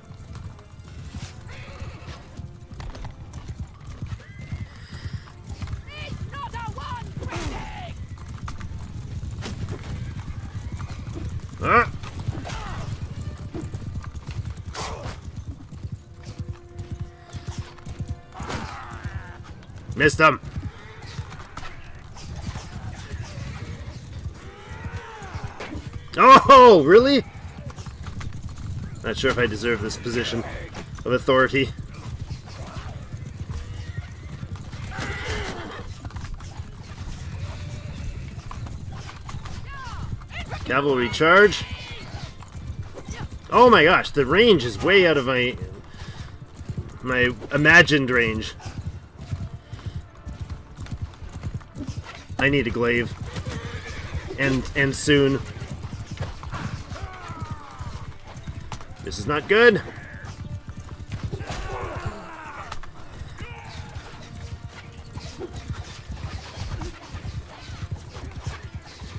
Huh? Missed him. Oh, really? Not sure if I deserve this position of authority. Cavalry charge. Oh my gosh, the range is way out of my imagined range. I need a glaive. And soon. This is not good.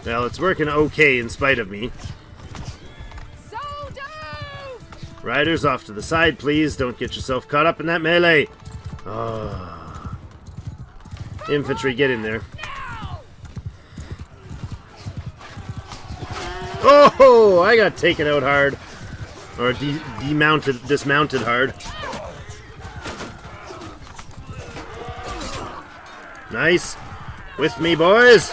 Well, it's working okay in spite of me. Riders off to the side, please. Don't get yourself caught up in that melee. Oh. Infantry, get in there. Oh, I got taken out hard. Or dismounted hard. Nice. With me, boys.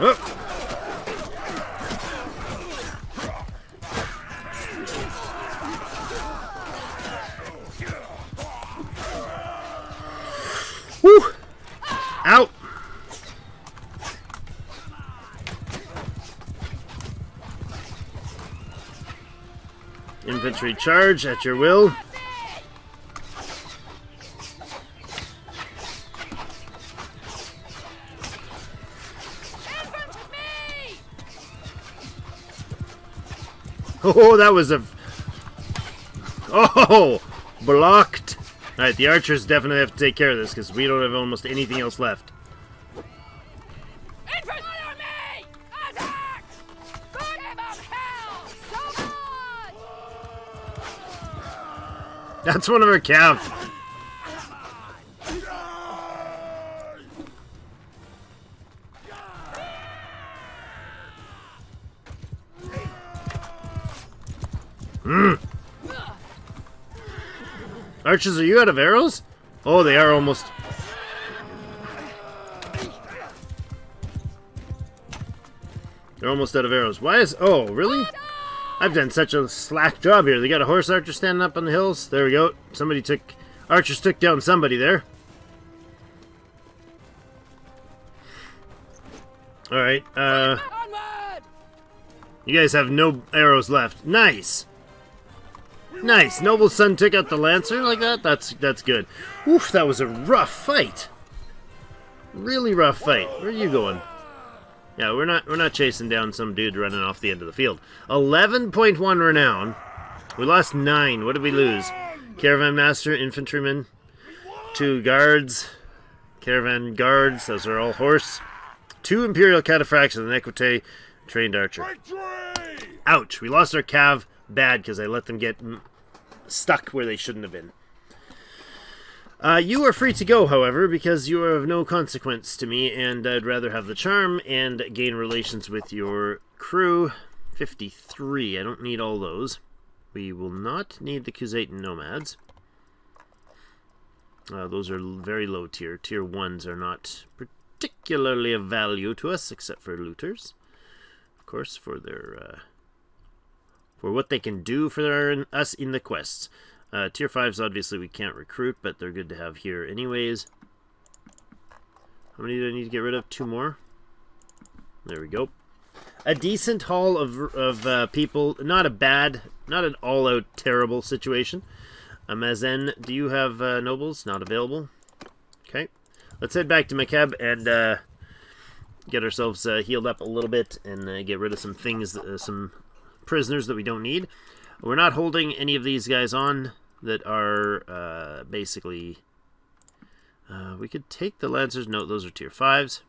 Oh. Woo! Out! Infantry charge at your will. Oh, that was a... Oh! Blocked! Alright, the archers definitely have to take care of this, because we don't have almost anything else left. That's one of our cav. Archers, are you out of arrows? Oh, they are almost. They're almost out of arrows. Why is... Oh, really? I've done such a slack job here. They got a horse archer standing up on the hills. There we go. Somebody took... Archers took down somebody there. Alright, you guys have no arrows left. Nice! Nice! Noble's son took out the lancer like that? That's good. Oof, that was a rough fight. Really rough fight. Where are you going? Yeah, we're not chasing down some dude running off the end of the field. 11.1 renown. We lost 9. What did we lose? Caravan master, infantryman, 2 guards, caravan guards. Those are all horse. 2 imperial cataphracts and an equite trained archer. Ouch! We lost our cav bad because I let them get stuck where they shouldn't have been. You are free to go, however, because you are of no consequence to me, and I'd rather have the charm and gain relations with your crew. 53. I don't need all those. We will not need the Khuzait nomads. Those are very low tier. Tier 1s are not particularly of value to us, except for looters. Of course, for their for what they can do for us in the quests. Tier 5s, obviously, we can't recruit, but they're good to have here anyways. How many do I need to get rid of? 2 more. There we go. A decent haul of people. Not an all-out terrible situation. Mazen, do you have nobles? Not available. Okay. Let's head back to Makeb and get ourselves healed up a little bit and get rid of some things, some prisoners that we don't need. We're not holding any of these guys on that are basically... we could take the Lancers. No, those are tier 5s.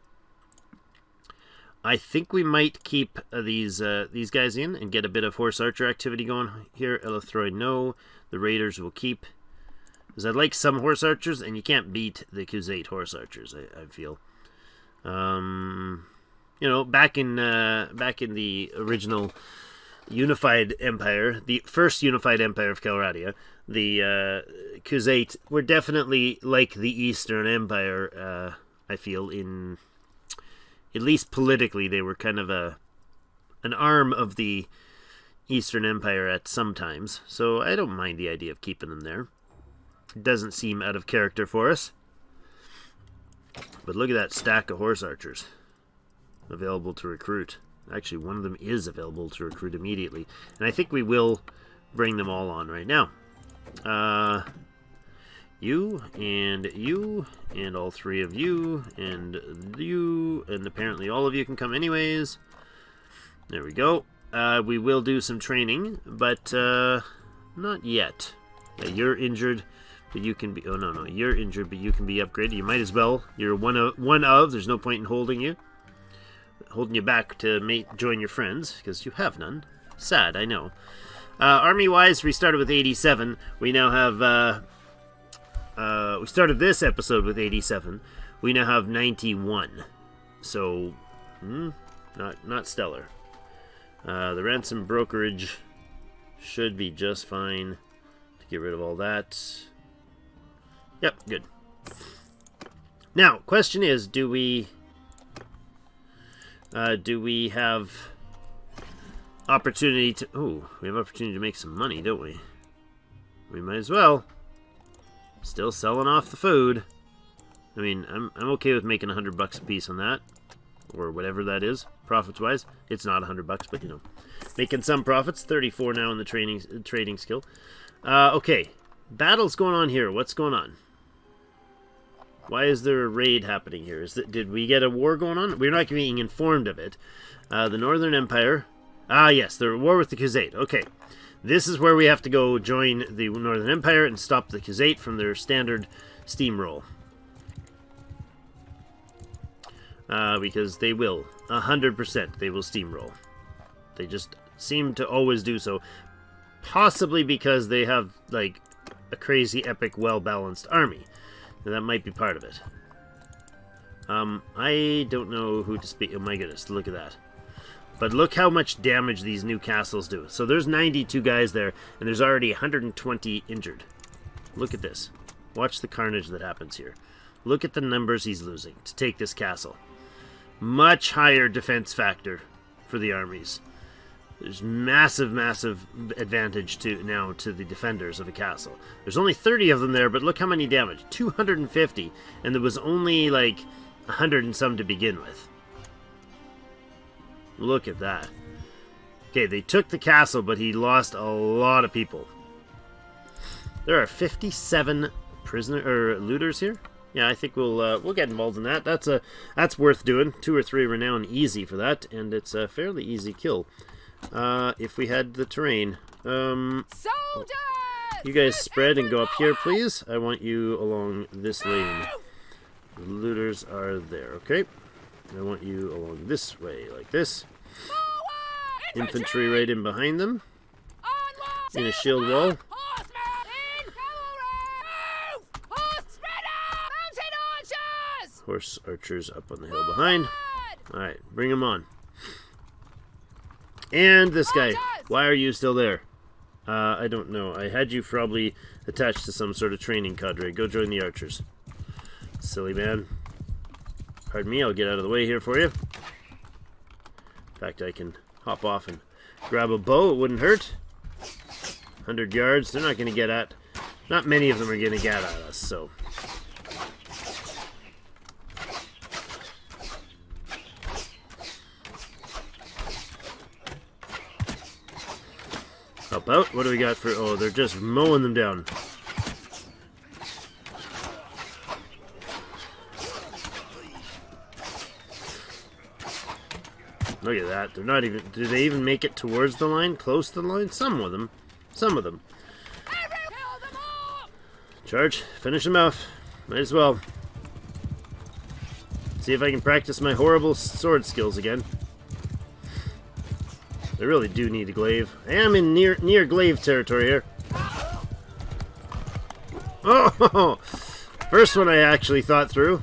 I think we might keep these guys in and get a bit of horse archer activity going here. Elithroi, no. The raiders will keep. Because I'd like some horse archers, and you can't beat the Khuzait horse archers, I feel. You know, back in the original unified empire, the first unified empire of Calradia, the Khuzait were definitely like the Eastern Empire, I feel, in... At least politically, they were kind of an arm of the Eastern Empire at some times. So I don't mind the idea of keeping them there. It doesn't seem out of character for us. But look at that stack of horse archers available to recruit. Actually, one of them is available to recruit immediately. And I think we will bring them all on right now. You, and all 3 of you, and apparently all of you can come anyways. There we go. We will do some training, but not yet. You're injured, but you can be... Oh, no, you're injured, but you can be upgraded. You might as well. You're one of. There's no point in holding you back to join your friends, because you have none. Sad, I know. Army-wise, we started with 87. We now have... we started this episode with 87. We now have 91. So, not stellar. The ransom brokerage should be just fine to get rid of all that. Yep, good. Now, question is, do we have opportunity to... Oh, we have opportunity to make some money, don't we? We might as well. Still selling off the food. I mean, I'm okay with making $100 a piece on that, or whatever that is, profits-wise. It's not $100, but you know, making some profits. 34 now in the trading skill. Okay, battle's going on here. What's going on? Why is there a raid happening here? Did we get a war going on? We're not being informed of it. The Northern Empire. Ah, yes, the war with the Khuzait. Okay. This is where we have to go join the Northern Empire and stop the Khuzait from their standard steamroll. Because they will. 100% they will steamroll. They just seem to always do so. Possibly because they have, like, a crazy, epic, well-balanced army. And that might be part of it. I don't know who to speak... Oh my goodness, look at that. But look how much damage these new castles do. So there's 92 guys there, and there's already 120 injured. Look at this. Watch the carnage that happens here. Look at the numbers he's losing to take this castle. Much higher defense factor for the armies. There's massive, massive advantage now to the defenders of a castle. There's only 30 of them there, but look how many damage. 250, and there was only like 100 and some to begin with. Look at that. Okay, they took the castle, but he lost a lot of people. There are 57 looters here. Yeah, I think we'll get involved in that. That's worth doing. 2 or 3 renown easy for that, and it's a fairly easy kill. If we had the terrain. Soldiers! You guys spread and go up here, please. I want you along this lane. The looters are there, okay? I want you along this way, like this. Forward! Infantry right in behind them. Onward! In a shield wall. Horsemen! In cavalry! Move! Horse spreader! Mounted archers! Horse archers up on the hill behind. Alright, bring them on. And this guy. Why are you still there? I don't know. I had you probably attached to some sort of training cadre. Go join the archers. Silly man. Pardon me, I'll get out of the way here for you. In fact, I can hop off and grab a bow. It wouldn't hurt. 100 yards. They're not going to get at... Not many of them are going to get at us, so... Help out. What do we got for... Oh, they're just mowing them down. Look at that. They're not even... Do they even make it towards the line? Close to the line? Some of them. Some of them. Charge. Finish them off. Might as well. See if I can practice my horrible sword skills again. I really do need a glaive. I am in near glaive territory here. Oh! First one I actually thought through.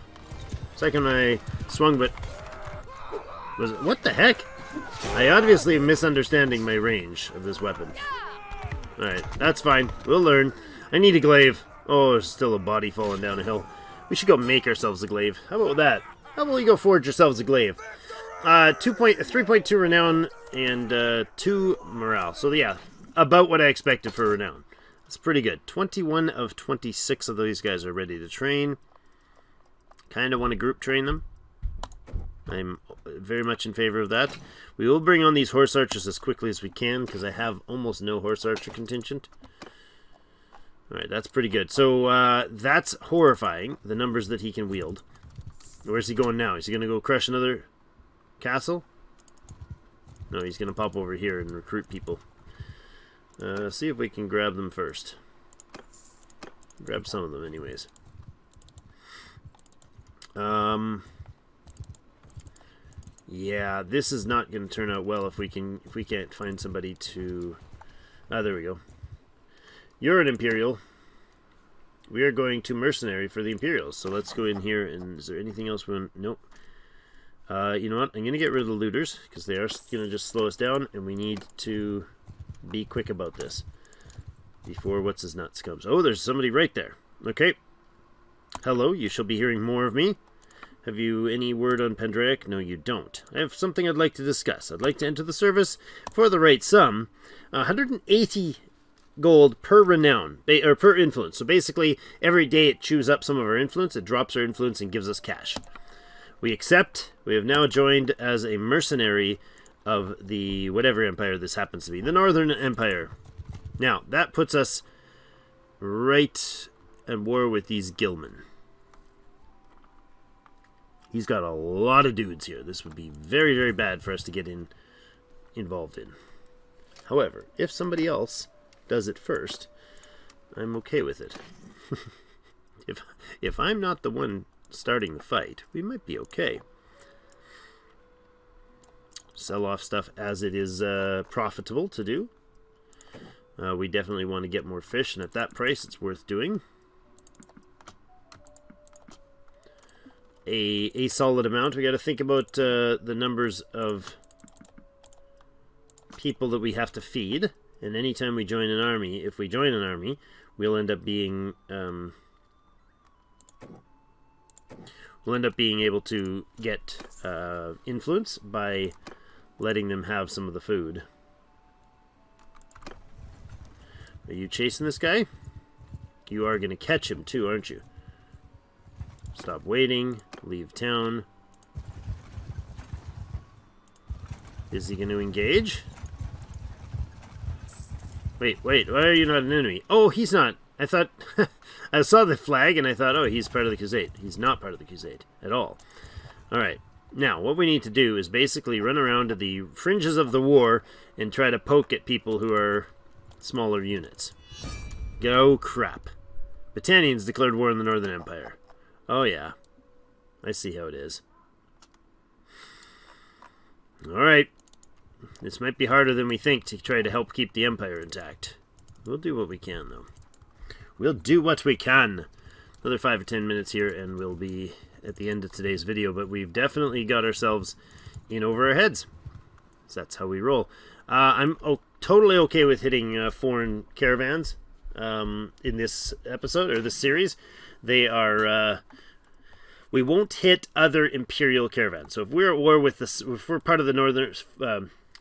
Second one I swung, but... Was it... What the heck? I obviously am misunderstanding my range of this weapon. Alright, that's fine. We'll learn. I need a glaive. Oh, there's still a body falling down a hill. We should go make ourselves a glaive. How about that? How about we go forge yourselves a glaive? 3.2 renown and 2 morale. So yeah, about what I expected for renown. That's pretty good. 21 of 26 of these guys are ready to train. Kind of want to group train them. I'm very much in favor of that. We will bring on these horse archers as quickly as we can because I have almost no horse archer contingent. Alright, that's pretty good. So that's horrifying, the numbers that he can wield. Where's he going now? Is he going to go crush another castle? No, he's going to pop over here and recruit people. See if we can grab them first. Grab some of them anyways. Yeah, this is not going to turn out well if we can't find somebody to... Ah, there we go. You're an Imperial. We are going to Mercenary for the Imperials. So let's go in here and... Is there anything else we want? Nope. You know what? I'm going to get rid of the looters because they are going to just slow us down and we need to be quick about this before what's-his-nuts comes. Oh, there's somebody right there. Okay. Hello, you shall be hearing more of me. Have you any word on Pendraic? No, you don't. I have something I'd like to discuss. I'd like to enter the service for the right sum. 180 gold per renown, or per influence. So basically, every day it chews up some of our influence, it drops our influence and gives us cash. We accept. We have now joined as a mercenary of the whatever empire this happens to be. The Northern Empire. Now, that puts us right at war with these Gilman. He's got a lot of dudes here. This would be very, very bad for us to get involved in. However, if somebody else does it first, I'm okay with it. If I'm not the one starting the fight, we might be okay. Sell off stuff as it is profitable to do. We definitely want to get more fish, and at that price, it's worth doing. A solid amount. We got to think about the numbers of people that we have to feed, and anytime we join an army, if we join an army, we'll end up being able to get influence by letting them have some of the food. Are you chasing this guy? You are going to catch him too, aren't you? Stop waiting. Leave town. Is he going to engage? Wait. Why are you not an enemy? Oh, he's not. I thought... I saw the flag and I thought, oh, he's part of the Crusade. He's not part of the Crusade at all. Alright. Now, what we need to do is basically run around to the fringes of the war and try to poke at people who are smaller units. Oh, crap. Battanians declared war on the Northern Empire. Oh, yeah. I see how it is. Alright. This might be harder than we think to try to help keep the Empire intact. We'll do what we can, though. We'll do what we can. Another 5 or 10 minutes here, and we'll be at the end of today's video, but we've definitely got ourselves in over our heads. So that's how we roll. I'm totally okay with hitting foreign caravans in this episode, or this series. They are... we won't hit other Imperial caravans. So if we're at war with this, if we're part of the Northern...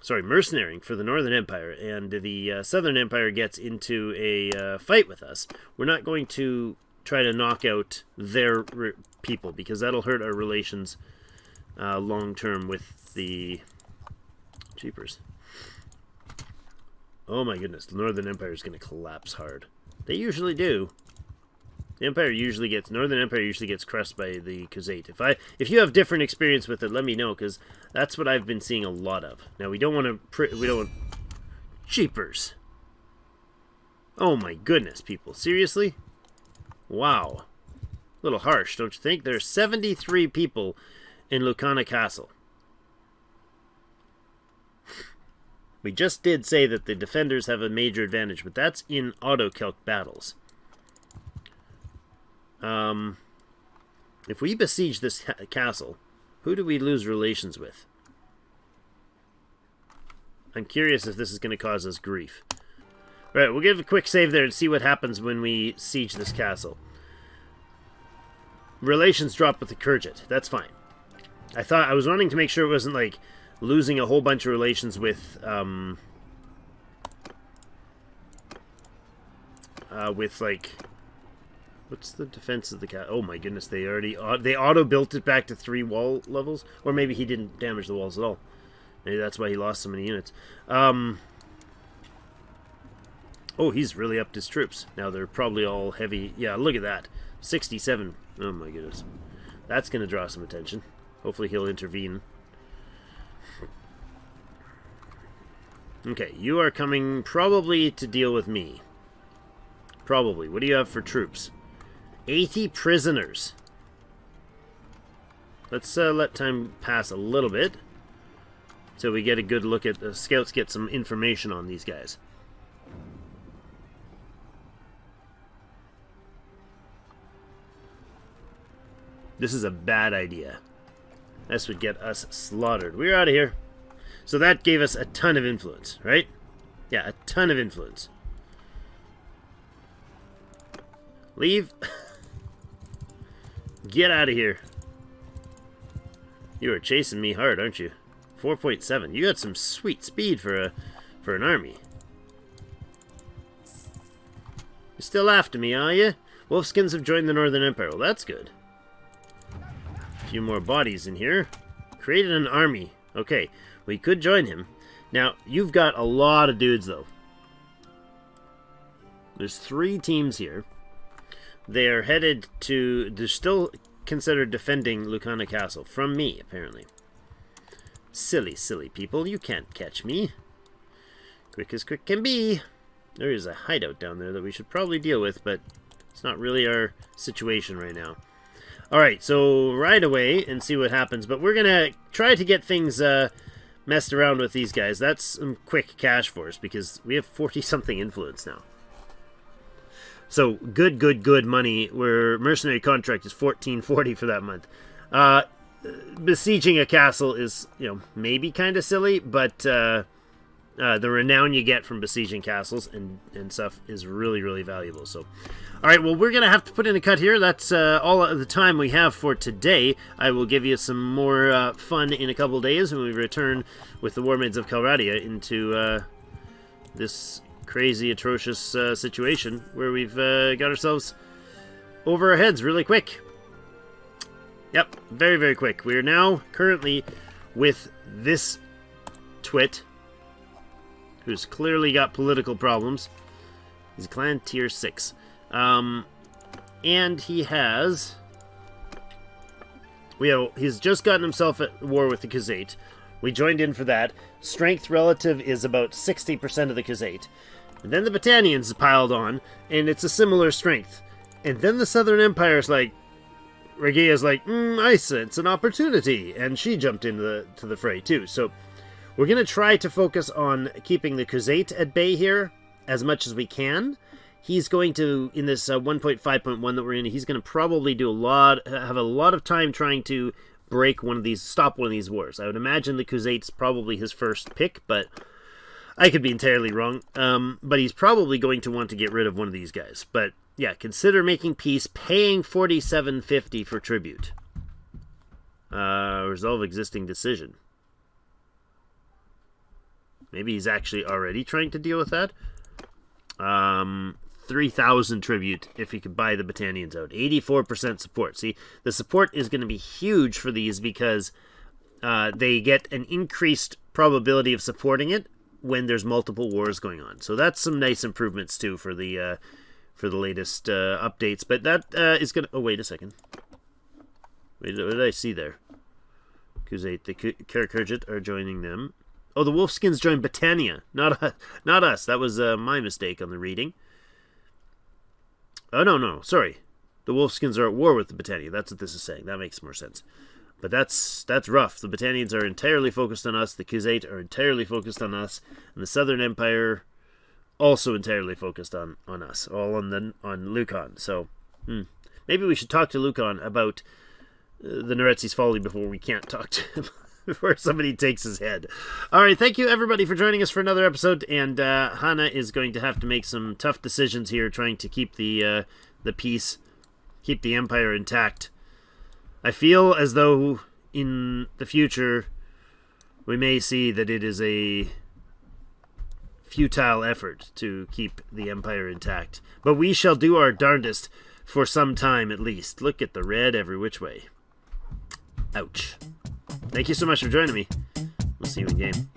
mercenary for the Northern Empire, and the Southern Empire gets into a fight with us, we're not going to try to knock out their people, because that'll hurt our relations long term with the Jeepers. Oh my goodness, the Northern Empire is going to collapse hard. They usually do. The Northern Empire usually gets crushed by the Crusade. If you have different experience with it, let me know, because that's what I've been seeing a lot of. Now, we don't want Jeepers. Oh my goodness, people. Seriously? Wow. A little harsh, don't you think? There's 73 people in Lucon Castle. We just did say that the defenders have a major advantage, but that's in auto-calc battles. If we besiege this castle, who do we lose relations with? I'm curious if this is going to cause us grief. Right, we'll give a quick save there and see what happens when we siege this castle. Relations drop with the Kurjat. That's fine. I was wanting to make sure it wasn't like losing a whole bunch of relations with like, what's the defense of the cat? Oh my goodness, they auto-built it back to 3 wall levels. Or maybe he didn't damage the walls at all. Maybe that's why he lost so many units. Oh, he's really upped his troops. Now they're probably all heavy. Yeah, look at that. 67. Oh my goodness. That's going to draw some attention. Hopefully he'll intervene. Okay, you are coming probably to deal with me. Probably. What do you have for troops? 80 prisoners. Let's let time pass a little bit so we get a good look at the scouts, get some information on these guys. This is a bad idea. This would get us slaughtered. We're out of here. So that gave us a ton of influence, right? Yeah, a ton of influence. Leave. Get out of here. You are chasing me hard, aren't you? 4.7. You got some sweet speed for an army. You're still after me, are you? Wolfskins have joined the Northern Empire. Well, that's good. A few more bodies in here. Created an army. Okay, we could join him. Now, you've got a lot of dudes, though. There's 3 teams here. They are headed to... They're still considered defending Lucon Castle. From me, apparently. Silly, silly people. You can't catch me. Quick as quick can be. There is a hideout down there that we should probably deal with, but it's not really our situation right now. Alright, so ride away and see what happens. But we're going to try to get things messed around with these guys. That's some quick cash for us, because we have 40-something influence now. So, good money, where mercenary contract is $14.40 for that month. Besieging a castle is, you know, maybe kind of silly, but the renown you get from besieging castles and stuff is really, really valuable. So, alright, well, we're going to have to put in a cut here. That's all of the time we have for today. I will give you some more fun in a couple days when we return with the Warmaids of Calradia into this crazy, atrocious situation where we've got ourselves over our heads really quick. Yep, very, very quick. We are now currently with this twit, who's clearly got political problems. He's clan tier 6. And he has... he's just gotten himself at war with the Khuzait. We joined in for that. Strength relative is about 60% of the Khuzait. And then the Battanians piled on, and it's a similar strength. And then the Southern Empire's like... Regia's like, I sense an opportunity. And she jumped into the fray too. So we're going to try to focus on keeping the Khuzait at bay here as much as we can. He's going to, in this 1.5.1 that we're in, he's going to probably have a lot of time trying to stop one of these wars. I would imagine the Khuzait's probably his first pick, but I could be entirely wrong. But he's probably going to want to get rid of one of these guys. But yeah, consider making peace, paying 4750 for tribute. Resolve existing decision. Maybe he's actually already trying to deal with that. 3,000 tribute if he could buy the Battanians out. 84% support. See, the support is going to be huge for these because they get an increased probability of supporting it when there's multiple wars going on. So that's some nice improvements too for the latest updates. But that is going to... Oh, wait a second. Wait, what did I see there? Khuzait, the Calradian are joining them. Oh, the Wolfskins joined Battania. Not us. That was my mistake on the reading. Oh, no. Sorry. The Wolfskins are at war with the Battania. That's what this is saying. That makes more sense. But that's rough. The Battanians are entirely focused on us. The Khuzait are entirely focused on us. And the Southern Empire also entirely focused on us. All on Lucon. So, maybe we should talk to Lucon about the Noretzi's folly before we can't talk to him. Before somebody takes his head. Alright, thank you everybody for joining us for another episode, and Hannah is going to have to make some tough decisions here, trying to keep the peace, keep the Empire intact. I feel as though in the future we may see that it is a futile effort to keep the Empire intact. But we shall do our darndest for some time at least. Look at the red every which way. Ouch. Thank you so much for joining me. We'll see you in game.